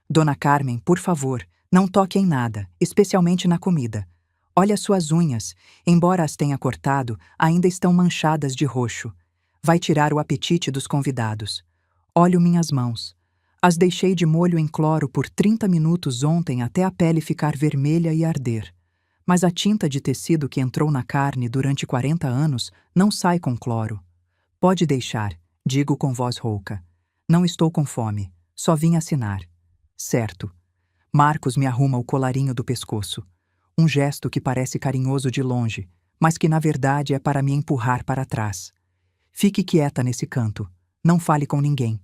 Dona Carmen, por favor, Não toque em nada, especialmente na comida. Olha suas unhas, embora as tenha cortado, ainda estão manchadas de roxo. Vai tirar o apetite dos convidados. Olho minhas mãos. As deixei de molho em cloro por 30 minutos ontem até a pele ficar vermelha e arder. Mas a tinta de tecido que entrou na carne durante 40 anos não sai com cloro. Pode deixar, digo com voz rouca. Não estou com fome, só vim assinar. Certo. Marcos me arruma o colarinho do pescoço. Um gesto que parece carinhoso de longe, mas que na verdade é para me empurrar para trás. Fique quieta nesse canto. Não fale com ninguém.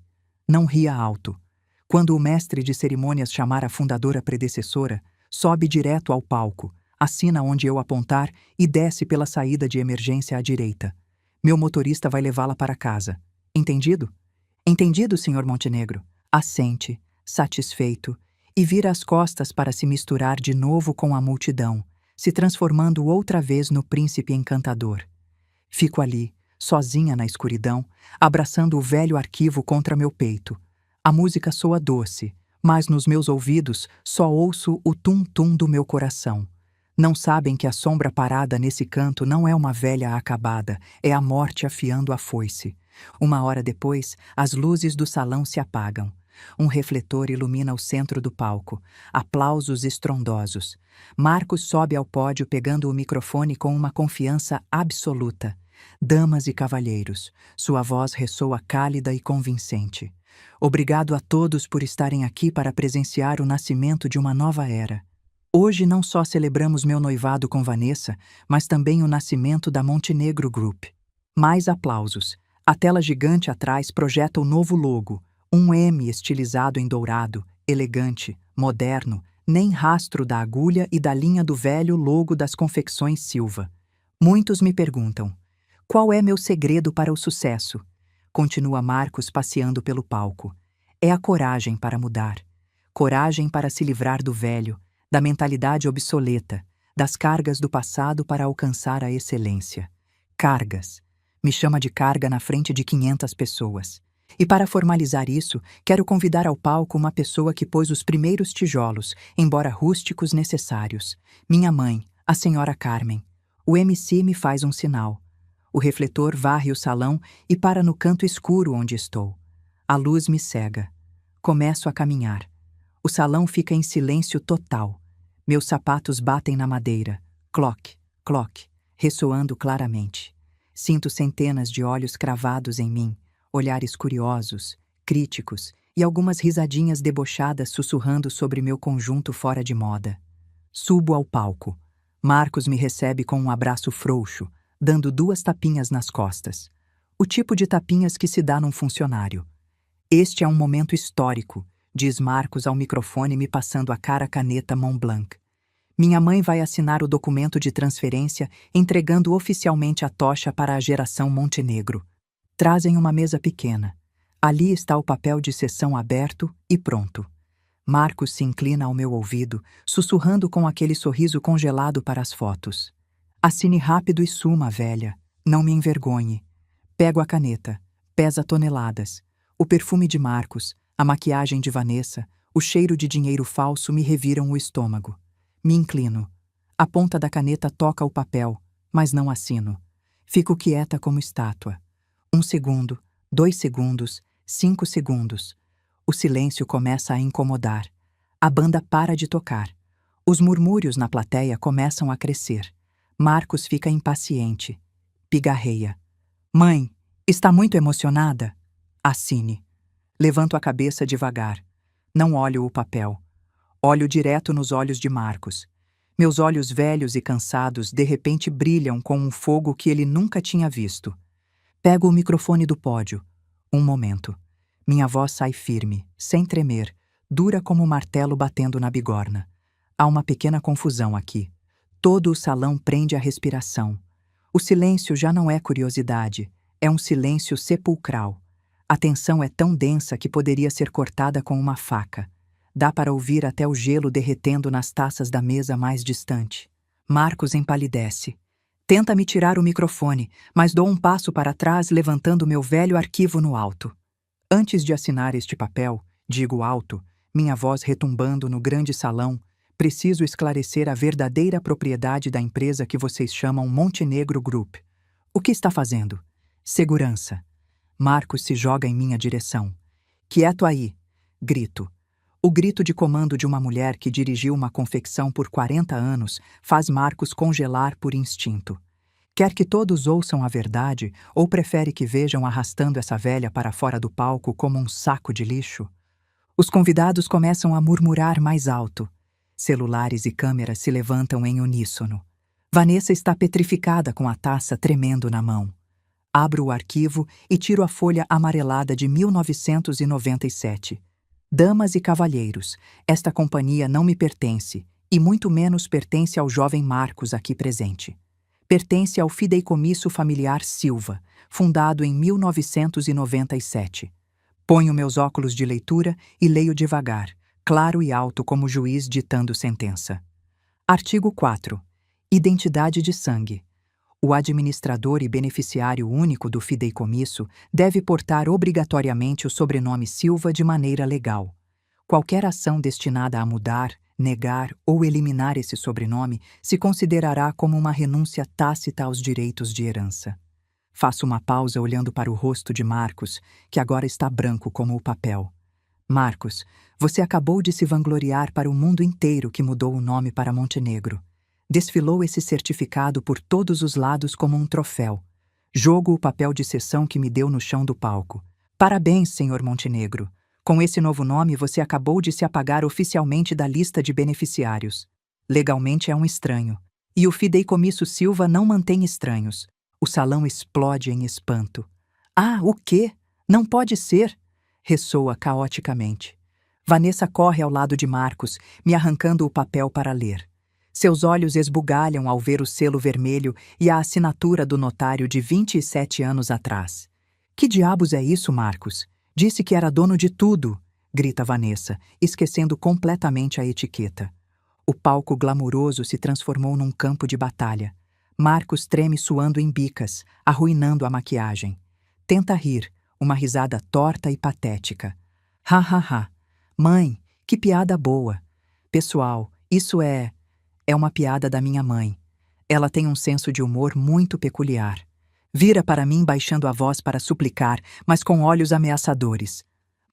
Não ria alto. Quando o mestre de cerimônias chamar a fundadora predecessora, sobe direto ao palco, assina onde eu apontar e desce pela saída de emergência à direita. Meu motorista vai levá-la para casa. Entendido? Entendido, Sr. Montenegro. Assente, satisfeito, e vira as costas para se misturar de novo com a multidão, se transformando outra vez no príncipe encantador. Fico ali, sozinha na escuridão, abraçando o velho arquivo contra meu peito. A música soa doce, mas nos meus ouvidos só ouço o tum-tum do meu coração. Não sabem que a sombra parada nesse canto não é uma velha acabada, é a morte afiando a foice. Uma hora depois, as luzes do salão se apagam. Um refletor ilumina o centro do palco. Aplausos estrondosos. Marcos sobe ao pódio pegando o microfone com uma confiança absoluta. Damas e cavalheiros, sua voz ressoa cálida e convincente. Obrigado a todos por estarem aqui para presenciar o nascimento de uma nova era. Hoje não só celebramos meu noivado com Vanessa, mas também o nascimento da Montenegro Group. Mais aplausos. A tela gigante atrás projeta o novo logo, um M estilizado em dourado, elegante, moderno, nem rastro da agulha e da linha do velho logo das confecções Silva. Muitos me perguntam, qual é meu segredo para o sucesso? Continua Marcos passeando pelo palco. É a coragem para mudar. Coragem para se livrar do velho, da mentalidade obsoleta, das cargas do passado para alcançar a excelência. Cargas. Me chama de carga na frente de 500 pessoas. E para formalizar isso, quero convidar ao palco uma pessoa que pôs os primeiros tijolos, embora rústicos necessários. Minha mãe, a senhora Carmen. O MC me faz um sinal. O refletor varre o salão e para no canto escuro onde estou. A luz me cega. Começo a caminhar. O salão fica em silêncio total. Meus sapatos batem na madeira. Cloc, cloc, ressoando claramente. Sinto centenas de olhos cravados em mim, olhares curiosos, críticos e algumas risadinhas debochadas sussurrando sobre meu conjunto fora de moda. Subo ao palco. Marcos me recebe com um abraço frouxo, dando 2 tapinhas nas costas. O tipo de tapinhas que se dá num funcionário. Este é um momento histórico, diz Marcos ao microfone me passando a cara caneta Montblanc. Minha mãe vai assinar o documento de transferência, entregando oficialmente a tocha para a geração Montenegro. Trazem uma mesa pequena. Ali está o papel de sessão aberto e pronto. Marcos se inclina ao meu ouvido, sussurrando com aquele sorriso congelado para as fotos. Assine rápido e suma, velha. Não me envergonhe. Pego a caneta. Pesa toneladas. O perfume de Marcos, a maquiagem de Vanessa, o cheiro de dinheiro falso me reviram o estômago. Me inclino. A ponta da caneta toca o papel, mas não assino. Fico quieta como estátua. 1 segundo, 2 segundos, 5 segundos. O silêncio começa a incomodar. A banda para de tocar. Os murmúrios na plateia começam a crescer. Marcos fica impaciente. Pigarreia. Mãe, está muito emocionada? Assine. Levanto a cabeça devagar. Não olho o papel. Olho direto nos olhos de Marcos. Meus olhos velhos e cansados de repente brilham com um fogo que ele nunca tinha visto. Pego o microfone do pódio. Um momento. Minha voz sai firme, sem tremer, dura como um martelo batendo na bigorna. Há uma pequena confusão aqui. Todo o salão prende a respiração. O silêncio já não é curiosidade, é um silêncio sepulcral. A tensão é tão densa que poderia ser cortada com uma faca. Dá para ouvir até o gelo derretendo nas taças da mesa mais distante. Marcos empalidece. Tenta me tirar o microfone, mas dou um passo para trás levantando meu velho arquivo no alto. Antes de assinar este papel, digo alto, minha voz retumbando no grande salão, Preciso esclarecer a verdadeira propriedade da empresa que vocês chamam Montenegro Group. O que está fazendo? Segurança. Marcos se joga em minha direção. Quieto aí! Grito. O grito de comando de uma mulher que dirigiu uma confecção por 40 anos faz Marcos congelar por instinto. Quer que todos ouçam a verdade ou prefere que vejam arrastando essa velha para fora do palco como um saco de lixo? Os convidados começam a murmurar mais alto. Celulares e câmeras se levantam em uníssono. Vanessa está petrificada com a taça tremendo na mão. Abro o arquivo e tiro a folha amarelada de 1997. Damas e cavalheiros, esta companhia não me pertence, e muito menos pertence ao jovem Marcos aqui presente. Pertence ao Fideicomisso Familiar Silva, fundado em 1997. Ponho meus óculos de leitura e leio devagar, claro e alto como juiz ditando sentença. Artigo 4. Identidade de sangue. O administrador e beneficiário único do fideicomisso deve portar obrigatoriamente o sobrenome Silva de maneira legal. Qualquer ação destinada a mudar, negar ou eliminar esse sobrenome se considerará como uma renúncia tácita aos direitos de herança. Faço uma pausa olhando para o rosto de Marcos, que agora está branco como o papel. Marcos, você acabou de se vangloriar para o mundo inteiro que mudou o nome para Montenegro. Desfilou esse certificado por todos os lados como um troféu. Jogo o papel de sessão que me deu no chão do palco. Parabéns, senhor Montenegro. Com esse novo nome você acabou de se apagar oficialmente da lista de beneficiários. Legalmente é um estranho. E o Fideicomisso Silva não mantém estranhos. O salão explode em espanto. Ah, o quê? Não pode ser! Ressoa caoticamente. Vanessa corre ao lado de Marcos, me arrancando o papel para ler. Seus olhos esbugalham ao ver o selo vermelho e a assinatura do notário de 27 anos atrás. Que diabos é isso, Marcos? Disse que era dono de tudo, grita Vanessa, esquecendo completamente a etiqueta. O palco glamuroso se transformou num campo de batalha. Marcos treme suando em bicas, arruinando a maquiagem. Tenta rir, uma risada torta e patética. Ha ha ha. Mãe, que piada boa. Pessoal, isso é uma piada da minha mãe. Ela tem um senso de humor muito peculiar. Vira para mim baixando a voz para suplicar, mas com olhos ameaçadores.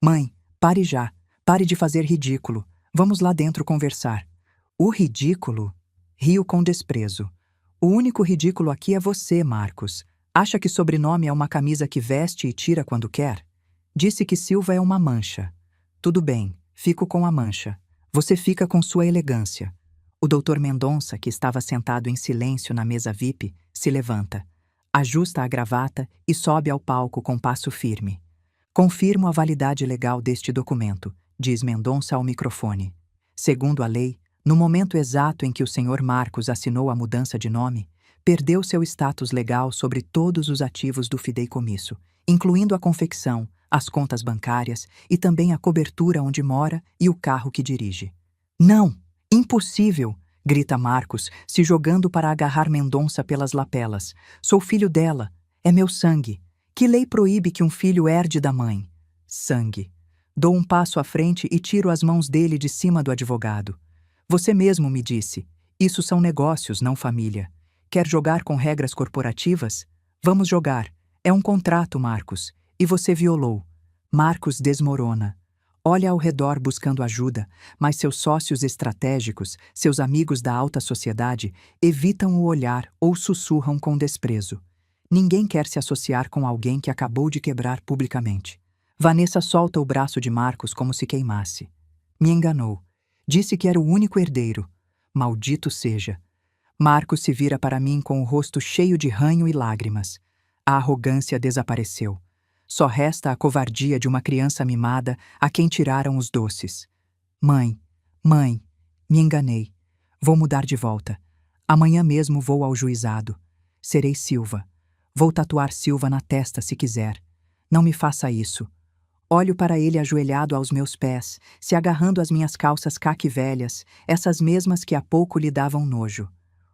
Mãe, pare já. Pare de fazer ridículo. Vamos lá dentro conversar. O ridículo? Rio com desprezo. O único ridículo aqui é você, Marcos. Acha que sobrenome é uma camisa que veste e tira quando quer? Disse que Silva é uma mancha. Tudo bem, fico com a mancha. Você fica com sua elegância. O Dr. Mendonça, que estava sentado em silêncio na mesa VIP, se levanta, ajusta a gravata e sobe ao palco com passo firme. Confirmo a validade legal deste documento, diz Mendonça ao microfone. Segundo a lei, no momento exato em que o Sr. Marcos assinou a mudança de nome, perdeu seu status legal sobre todos os ativos do fideicomisso, incluindo a confecção, as contas bancárias e também a cobertura onde mora e o carro que dirige. Não! Impossível! Grita Marcos, se jogando para agarrar Mendonça pelas lapelas. Sou filho dela. É meu sangue. Que lei proíbe que um filho herde da mãe? Sangue. Dou um passo à frente e tiro as mãos dele de cima do advogado. Você mesmo me disse. Isso são negócios, não família. Quer jogar com regras corporativas? Vamos jogar. É um contrato, Marcos. E você violou. Marcos desmorona. Olha ao redor buscando ajuda, mas seus sócios estratégicos, seus amigos da alta sociedade, evitam o olhar ou sussurram com desprezo. Ninguém quer se associar com alguém que acabou de quebrar publicamente. Vanessa solta o braço de Marcos como se queimasse. Me enganou. Disse que era o único herdeiro. Maldito seja. Marcos se vira para mim com o rosto cheio de ranho e lágrimas. A arrogância desapareceu. Só resta a covardia de uma criança mimada a quem tiraram os doces. Mãe, me enganei. Vou mudar de volta. Amanhã mesmo vou ao juizado. Serei Silva. Vou tatuar Silva na testa se quiser. Não me faça isso. Olho para ele ajoelhado aos meus pés, se agarrando às minhas calças caqui velhas, essas mesmas que há pouco lhe davam nojo.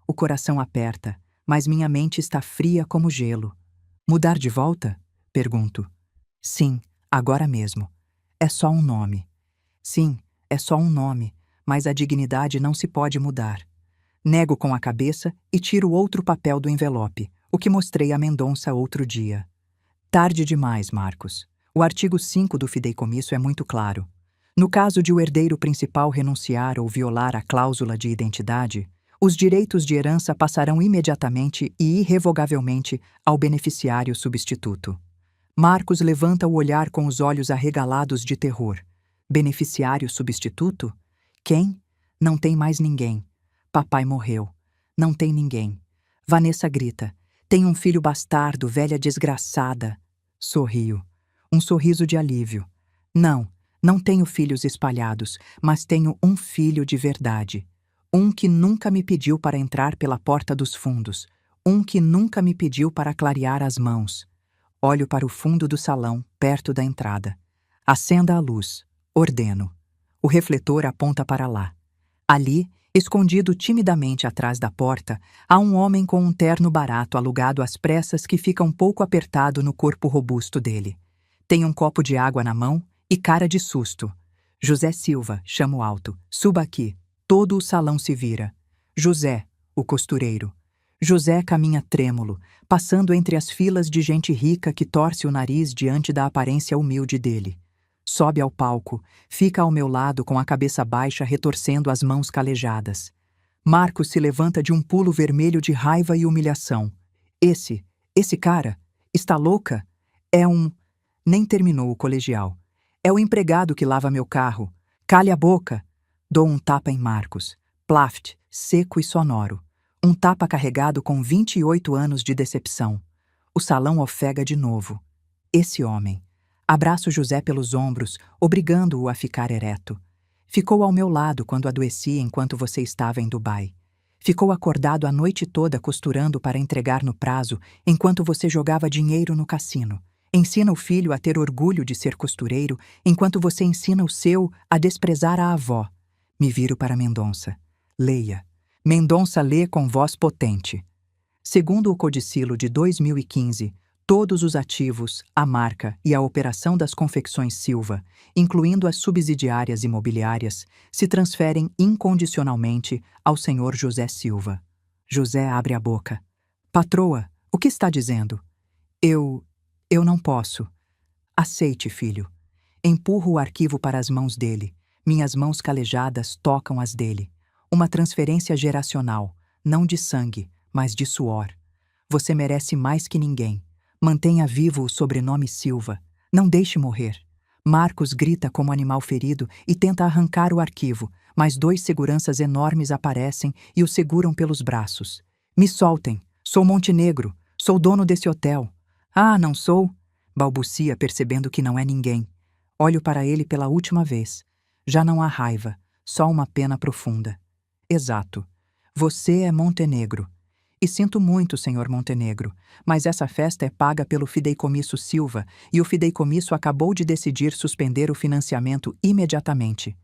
O coração aperta, mas minha mente está fria como gelo. Mudar de volta? Pergunto. Sim, agora mesmo. É só um nome. Sim, é só um nome, mas a dignidade não se pode mudar. Nego com a cabeça e tiro outro papel do envelope, o que mostrei a Mendonça outro dia. Tarde demais, Marcos. O artigo 5 do fideicomisso é muito claro. No caso de o herdeiro principal renunciar ou violar a cláusula de identidade, os direitos de herança passarão imediatamente e irrevogavelmente ao beneficiário substituto. Marcos levanta o olhar com os olhos arregalados de terror. Beneficiário substituto? Quem? Não tem mais ninguém. Papai morreu. Não tem ninguém. Vanessa grita. Tem um filho bastardo, velha desgraçada. Sorrio. Um sorriso de alívio. Não tenho filhos espalhados, mas tenho um filho de verdade. Um que nunca me pediu para entrar pela porta dos fundos. Um que nunca me pediu para clarear as mãos. Olho para o fundo do salão, perto da entrada. Acenda a luz. Ordeno. O refletor aponta para lá. Ali, escondido timidamente atrás da porta, há um homem com um terno barato alugado às pressas que fica um pouco apertado no corpo robusto dele. Tem um copo de água na mão e cara de susto. José Silva, chamo alto. Suba aqui. Todo o salão se vira. José, o costureiro. José caminha trêmulo, passando entre as filas de gente rica que torce o nariz diante da aparência humilde dele. Sobe ao palco, fica ao meu lado com a cabeça baixa retorcendo as mãos calejadas. Marcos se levanta de um pulo vermelho de raiva e humilhação. Esse cara, está louca? É um... Nem terminou o colegial. É o empregado que lava meu carro. Cale a boca! Dou um tapa em Marcos. Plaft, seco e sonoro. Um tapa carregado com 28 anos de decepção. O salão ofega de novo. Esse homem. Abraço José pelos ombros, obrigando-o a ficar ereto. Ficou ao meu lado quando adoeci enquanto você estava em Dubai. Ficou acordado a noite toda costurando para entregar no prazo enquanto você jogava dinheiro no cassino. Ensina o filho a ter orgulho de ser costureiro enquanto você ensina o seu a desprezar a avó. Me viro para Mendonça. Leia. Mendonça lê com voz potente. Segundo o Codicilo de 2015, todos os ativos, a marca e a operação das confecções Silva, incluindo as subsidiárias imobiliárias, se transferem incondicionalmente ao senhor José Silva. José abre a boca. Patroa, o que está dizendo? Eu não posso. Aceite, filho. Empurro o arquivo para as mãos dele. Minhas mãos calejadas tocam as dele. Uma transferência geracional, não de sangue, mas de suor. Você merece mais que ninguém. Mantenha vivo o sobrenome Silva. Não deixe morrer. Marcos grita como animal ferido e tenta arrancar o arquivo, mas 2 seguranças enormes aparecem e o seguram pelos braços. Me soltem. Sou Montenegro. Sou dono desse hotel. Ah, não sou? Balbucia, percebendo que não é ninguém. Olho para ele pela última vez. Já não há raiva, só uma pena profunda. Exato. Você é Montenegro. E sinto muito, senhor Montenegro, mas essa festa é paga pelo fideicomisso Silva e o fideicomisso acabou de decidir suspender o financiamento imediatamente.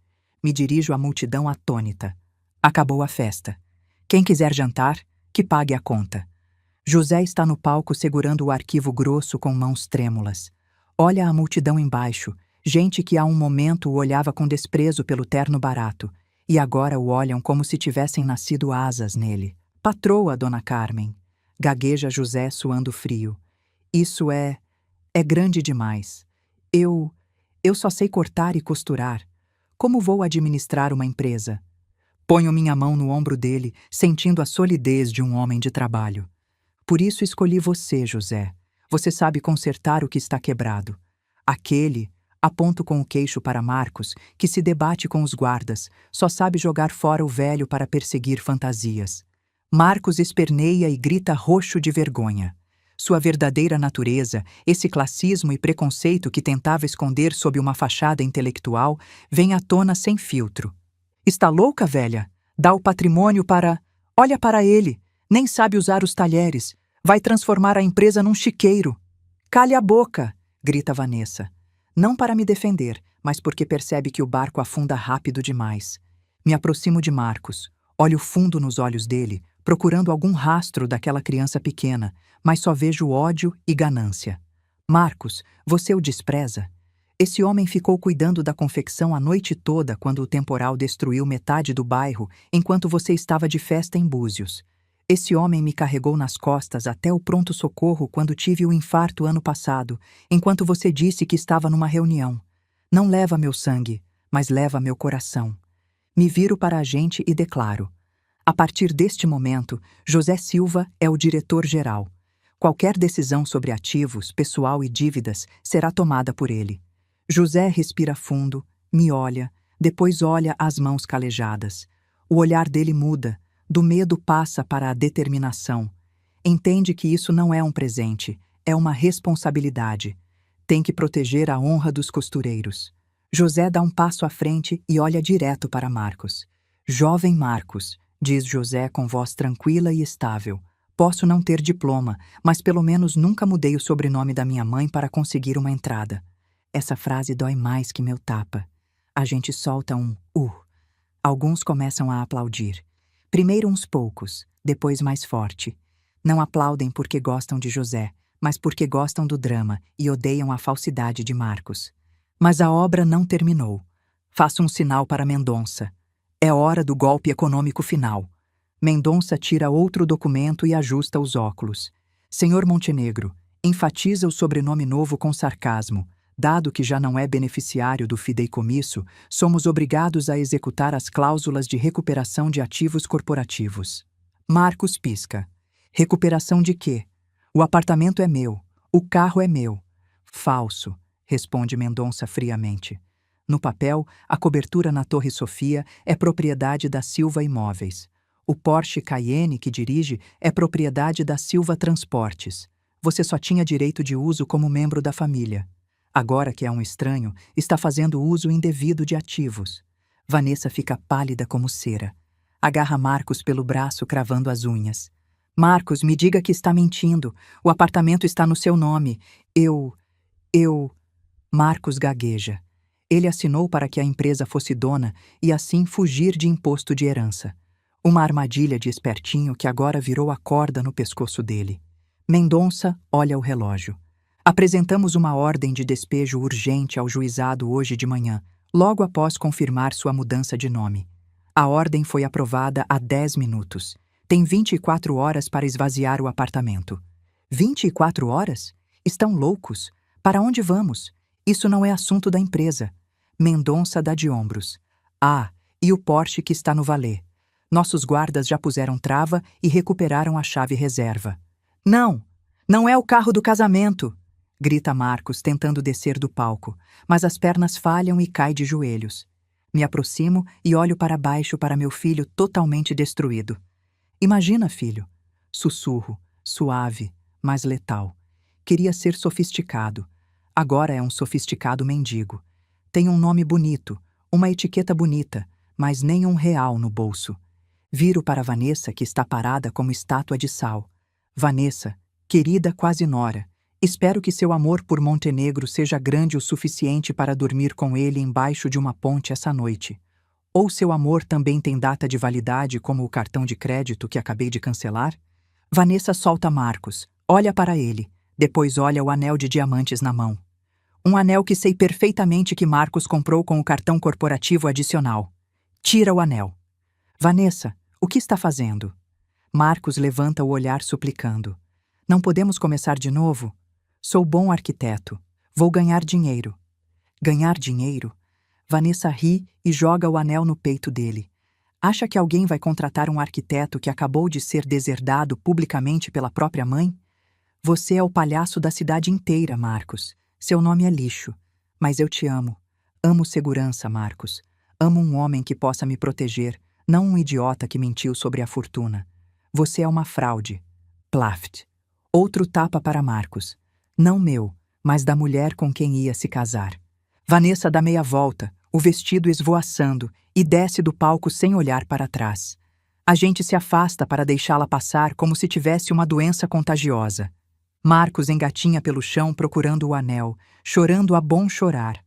Me dirijo à multidão atônita. Acabou a festa. Quem quiser jantar, que pague a conta. José está no palco segurando o arquivo grosso com mãos trêmulas. Olha a multidão embaixo, gente que há um momento o olhava com desprezo pelo terno barato, e agora o olham como se tivessem nascido asas nele. Patroa, dona Carmen. Gagueja José suando frio. Isso é grande demais. Eu só sei cortar e costurar. Como vou administrar uma empresa? Ponho minha mão no ombro dele, sentindo a solidez de um homem de trabalho. Por isso escolhi você, José. Você sabe consertar o que está quebrado. Aquele, aponto com o queixo para Marcos, que se debate com os guardas, só sabe jogar fora o velho para perseguir fantasias. Marcos esperneia e grita roxo de vergonha. Sua verdadeira natureza, esse classismo e preconceito que tentava esconder sob uma fachada intelectual, vem à tona sem filtro. Está louca, velha? Dá o patrimônio para... Olha para ele! Nem sabe usar os talheres. Vai transformar a empresa num chiqueiro. Cale a boca! Grita Vanessa. Não para me defender, mas porque percebe que o barco afunda rápido demais. Me aproximo de Marcos. Olho fundo nos olhos dele, procurando algum rastro daquela criança pequena, mas só vejo ódio e ganância. Marcos, você o despreza? Esse homem ficou cuidando da confecção a noite toda quando o temporal destruiu metade do bairro, enquanto você estava de festa em Búzios. Esse homem me carregou nas costas até o pronto-socorro quando tive o infarto ano passado, enquanto você disse que estava numa reunião. Não leva meu sangue, mas leva meu coração. Me viro para a gente e declaro: a partir deste momento, José Silva é o diretor-geral. Qualquer decisão sobre ativos, pessoal e dívidas será tomada por ele. José respira fundo, me olha, depois olha as mãos calejadas. O olhar dele muda, do medo passa para a determinação. Entende que isso não é um presente, é uma responsabilidade. Tem que proteger a honra dos costureiros. José dá um passo à frente e olha direto para Marcos. Jovem Marcos, diz José com voz tranquila e estável. Posso não ter diploma, mas pelo menos nunca mudei o sobrenome da minha mãe para conseguir uma entrada. Essa frase dói mais que meu tapa. A gente solta um Alguns começam a aplaudir. Primeiro uns poucos, depois mais forte. Não aplaudem porque gostam de José, mas porque gostam do drama e odeiam a falsidade de Marcos. Mas a obra não terminou. Faço um sinal para Mendonça. É hora do golpe econômico final. Mendonça tira outro documento e ajusta os óculos. Senhor Montenegro, enfatiza o sobrenome novo com sarcasmo. Dado que já não é beneficiário do fideicomisso, somos obrigados a executar as cláusulas de recuperação de ativos corporativos. Marcos pisca. Recuperação de quê? O apartamento é meu. O carro é meu. Falso, responde Mendonça friamente. No papel, a cobertura na Torre Sofia é propriedade da Silva Imóveis. O Porsche Cayenne que dirige é propriedade da Silva Transportes. Você só tinha direito de uso como membro da família. Agora que é um estranho, está fazendo uso indevido de ativos. Vanessa fica pálida como cera. Agarra Marcos pelo braço, cravando as unhas. Marcos, me diga que está mentindo. O apartamento está no seu nome. Eu... Marcos gagueja. Ele assinou para que a empresa fosse dona e assim fugir de imposto de herança. Uma armadilha de espertinho que agora virou a corda no pescoço dele. Mendonça olha o relógio. Apresentamos uma ordem de despejo urgente ao juizado hoje de manhã, logo após confirmar sua mudança de nome. A ordem foi aprovada há 10 minutos. Tem 24 horas para esvaziar o apartamento. 24 horas? Estão loucos? Para onde vamos? Isso não é assunto da empresa. Mendonça dá de ombros. Ah, e o Porsche que está no valet. Nossos guardas já puseram trava e recuperaram a chave reserva. Não! Não é o carro do casamento! Grita Marcos, tentando descer do palco, mas as pernas falham e cai de joelhos. Me aproximo e olho para baixo para meu filho totalmente destruído. Imagina, filho. Sussurro, suave, mas letal. Queria ser sofisticado. Agora é um sofisticado mendigo. Tem um nome bonito, uma etiqueta bonita, mas nem um real no bolso. Viro para Vanessa, que está parada como estátua de sal. Vanessa, querida quase nora, espero que seu amor por Montenegro seja grande o suficiente para dormir com ele embaixo de uma ponte essa noite. Ou seu amor também tem data de validade como o cartão de crédito que acabei de cancelar? Vanessa solta Marcos, olha para ele, depois olha o anel de diamantes na mão. Um anel que sei perfeitamente que Marcos comprou com o cartão corporativo adicional. Tira o anel. Vanessa, o que está fazendo? Marcos levanta o olhar suplicando. Não podemos começar de novo? Sou bom arquiteto. Vou ganhar dinheiro. Ganhar dinheiro? Vanessa ri e joga o anel no peito dele. Acha que alguém vai contratar um arquiteto que acabou de ser deserdado publicamente pela própria mãe? Você é o palhaço da cidade inteira, Marcos. Seu nome é lixo. Mas eu te amo. Amo segurança, Marcos. Amo um homem que possa me proteger, não um idiota que mentiu sobre a fortuna. Você é uma fraude. Plaft. Outro tapa para Marcos. Não meu, mas da mulher com quem ia se casar. Vanessa dá meia volta, o vestido esvoaçando, e desce do palco sem olhar para trás. A gente se afasta para deixá-la passar como se tivesse uma doença contagiosa. Marcos engatinha pelo chão procurando o anel, chorando a bom chorar.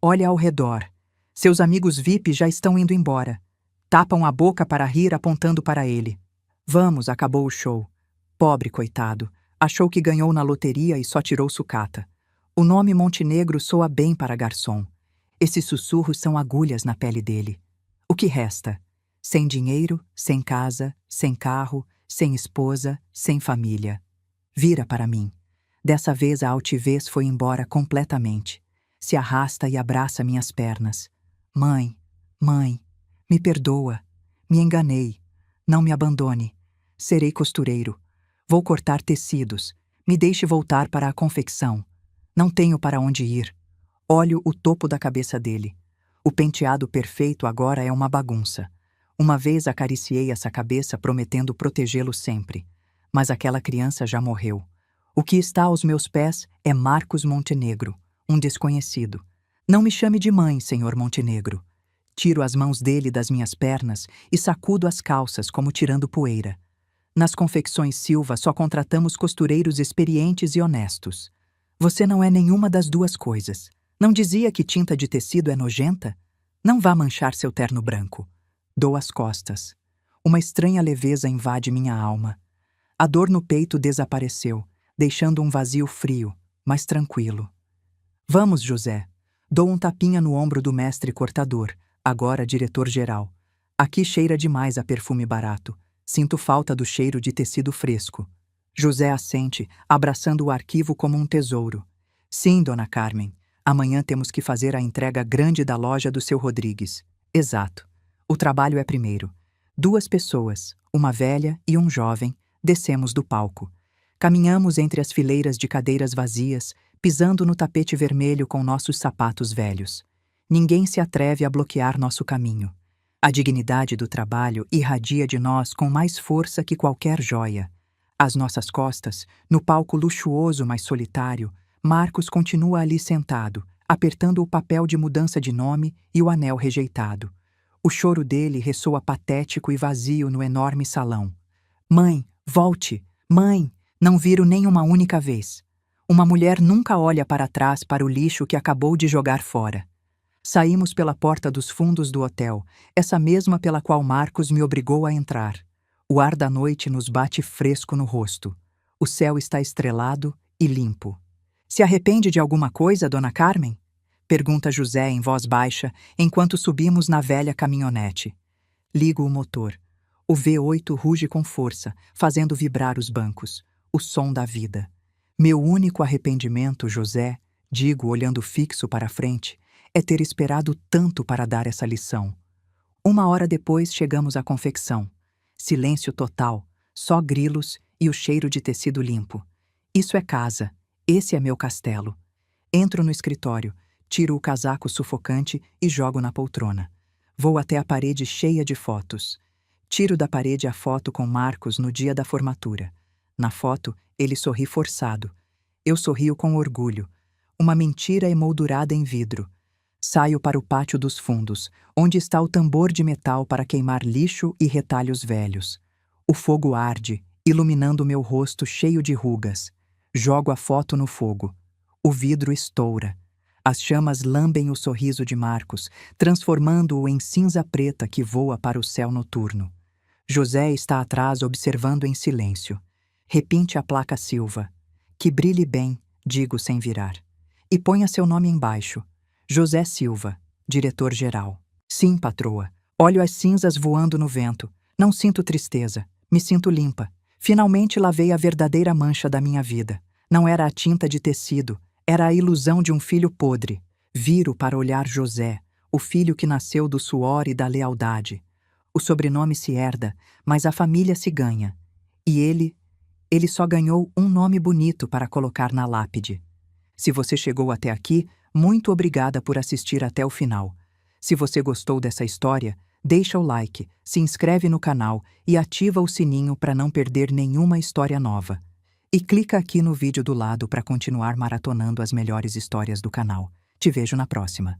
Olha ao redor. Seus amigos VIP já estão indo embora. Tapam a boca para rir apontando para ele. Vamos, acabou o show. Pobre coitado. Achou que ganhou na loteria e só tirou sucata. O nome Montenegro soa bem para garçom. Esses sussurros são agulhas na pele dele. O que resta? Sem dinheiro, sem casa, sem carro, sem esposa, sem família. Vira para mim. Dessa vez a altivez foi embora completamente. Se arrasta e abraça minhas pernas. Mãe, mãe, me perdoa. Me enganei. Não me abandone. Serei costureiro. Vou cortar tecidos. Me deixe voltar para a confecção. Não tenho para onde ir. Olho o topo da cabeça dele. O penteado perfeito agora é uma bagunça. Uma vez acariciei essa cabeça prometendo protegê-lo sempre. Mas aquela criança já morreu. O que está aos meus pés é Marcos Montenegro, um desconhecido. Não me chame de mãe, senhor Montenegro. Tiro as mãos dele das minhas pernas e sacudo as calças como tirando poeira. Nas confecções Silva só contratamos costureiros experientes e honestos. Você não é nenhuma das duas coisas. Não dizia que tinta de tecido é nojenta? Não vá manchar seu terno branco. Dou as costas. Uma estranha leveza invade minha alma. A dor no peito desapareceu, deixando um vazio frio, mas tranquilo. Vamos, José. Dou um tapinha no ombro do mestre cortador, agora diretor-geral. Aqui cheira demais a perfume barato. Sinto falta do cheiro de tecido fresco. José assente, abraçando o arquivo como um tesouro. Sim, dona Carmen. Amanhã temos que fazer a entrega grande da loja do seu Rodrigues. Exato. O trabalho é primeiro. 2 pessoas, uma velha e um jovem, descemos do palco. Caminhamos entre as fileiras de cadeiras vazias, pisando no tapete vermelho com nossos sapatos velhos. Ninguém se atreve a bloquear nosso caminho. A dignidade do trabalho irradia de nós com mais força que qualquer joia. Às nossas costas, no palco luxuoso mas solitário, Marcos continua ali sentado, apertando o papel de mudança de nome e o anel rejeitado. O choro dele ressoa patético e vazio no enorme salão. Mãe, volte! Mãe! Não viro nem uma única vez. Uma mulher nunca olha para trás para o lixo que acabou de jogar fora. Saímos pela porta dos fundos do hotel, essa mesma pela qual Marcos me obrigou a entrar. O ar da noite nos bate fresco no rosto. O céu está estrelado e limpo. Se arrepende de alguma coisa, dona Carmen? Pergunta José em voz baixa, enquanto subimos na velha caminhonete. Ligo o motor. O V8 ruge com força, fazendo vibrar os bancos. O som da vida. Meu único arrependimento, José, digo olhando fixo para a frente, é ter esperado tanto para dar essa lição. 1 hora depois chegamos à confecção. Silêncio total, só grilos e o cheiro de tecido limpo. Isso é casa, esse é meu castelo. Entro no escritório, tiro o casaco sufocante e jogo na poltrona. Vou até a parede cheia de fotos. Tiro da parede a foto com Marcos no dia da formatura. Na foto, ele sorri forçado. Eu sorrio com orgulho. Uma mentira emoldurada em vidro. Saio para o pátio dos fundos, onde está o tambor de metal para queimar lixo e retalhos velhos. O fogo arde, iluminando meu rosto cheio de rugas. Jogo a foto no fogo. O vidro estoura. As chamas lambem o sorriso de Marcos, transformando-o em cinza preta que voa para o céu noturno. José está atrás observando em silêncio. Repinte a placa Silva. Que brilhe bem, digo sem virar. E ponha seu nome embaixo. José Silva, diretor-geral. Sim, patroa. Olho as cinzas voando no vento. Não sinto tristeza. Me sinto limpa. Finalmente lavei a verdadeira mancha da minha vida. Não era a tinta de tecido. Era a ilusão de um filho podre. Viro para olhar José, o filho que nasceu do suor e da lealdade. O sobrenome se herda, mas a família se ganha. E ele só ganhou um nome bonito para colocar na lápide. Se você chegou até aqui, muito obrigada por assistir até o final. Se você gostou dessa história, deixa o like, se inscreve no canal e ativa o sininho para não perder nenhuma história nova. E clica aqui no vídeo do lado para continuar maratonando as melhores histórias do canal. Te vejo na próxima.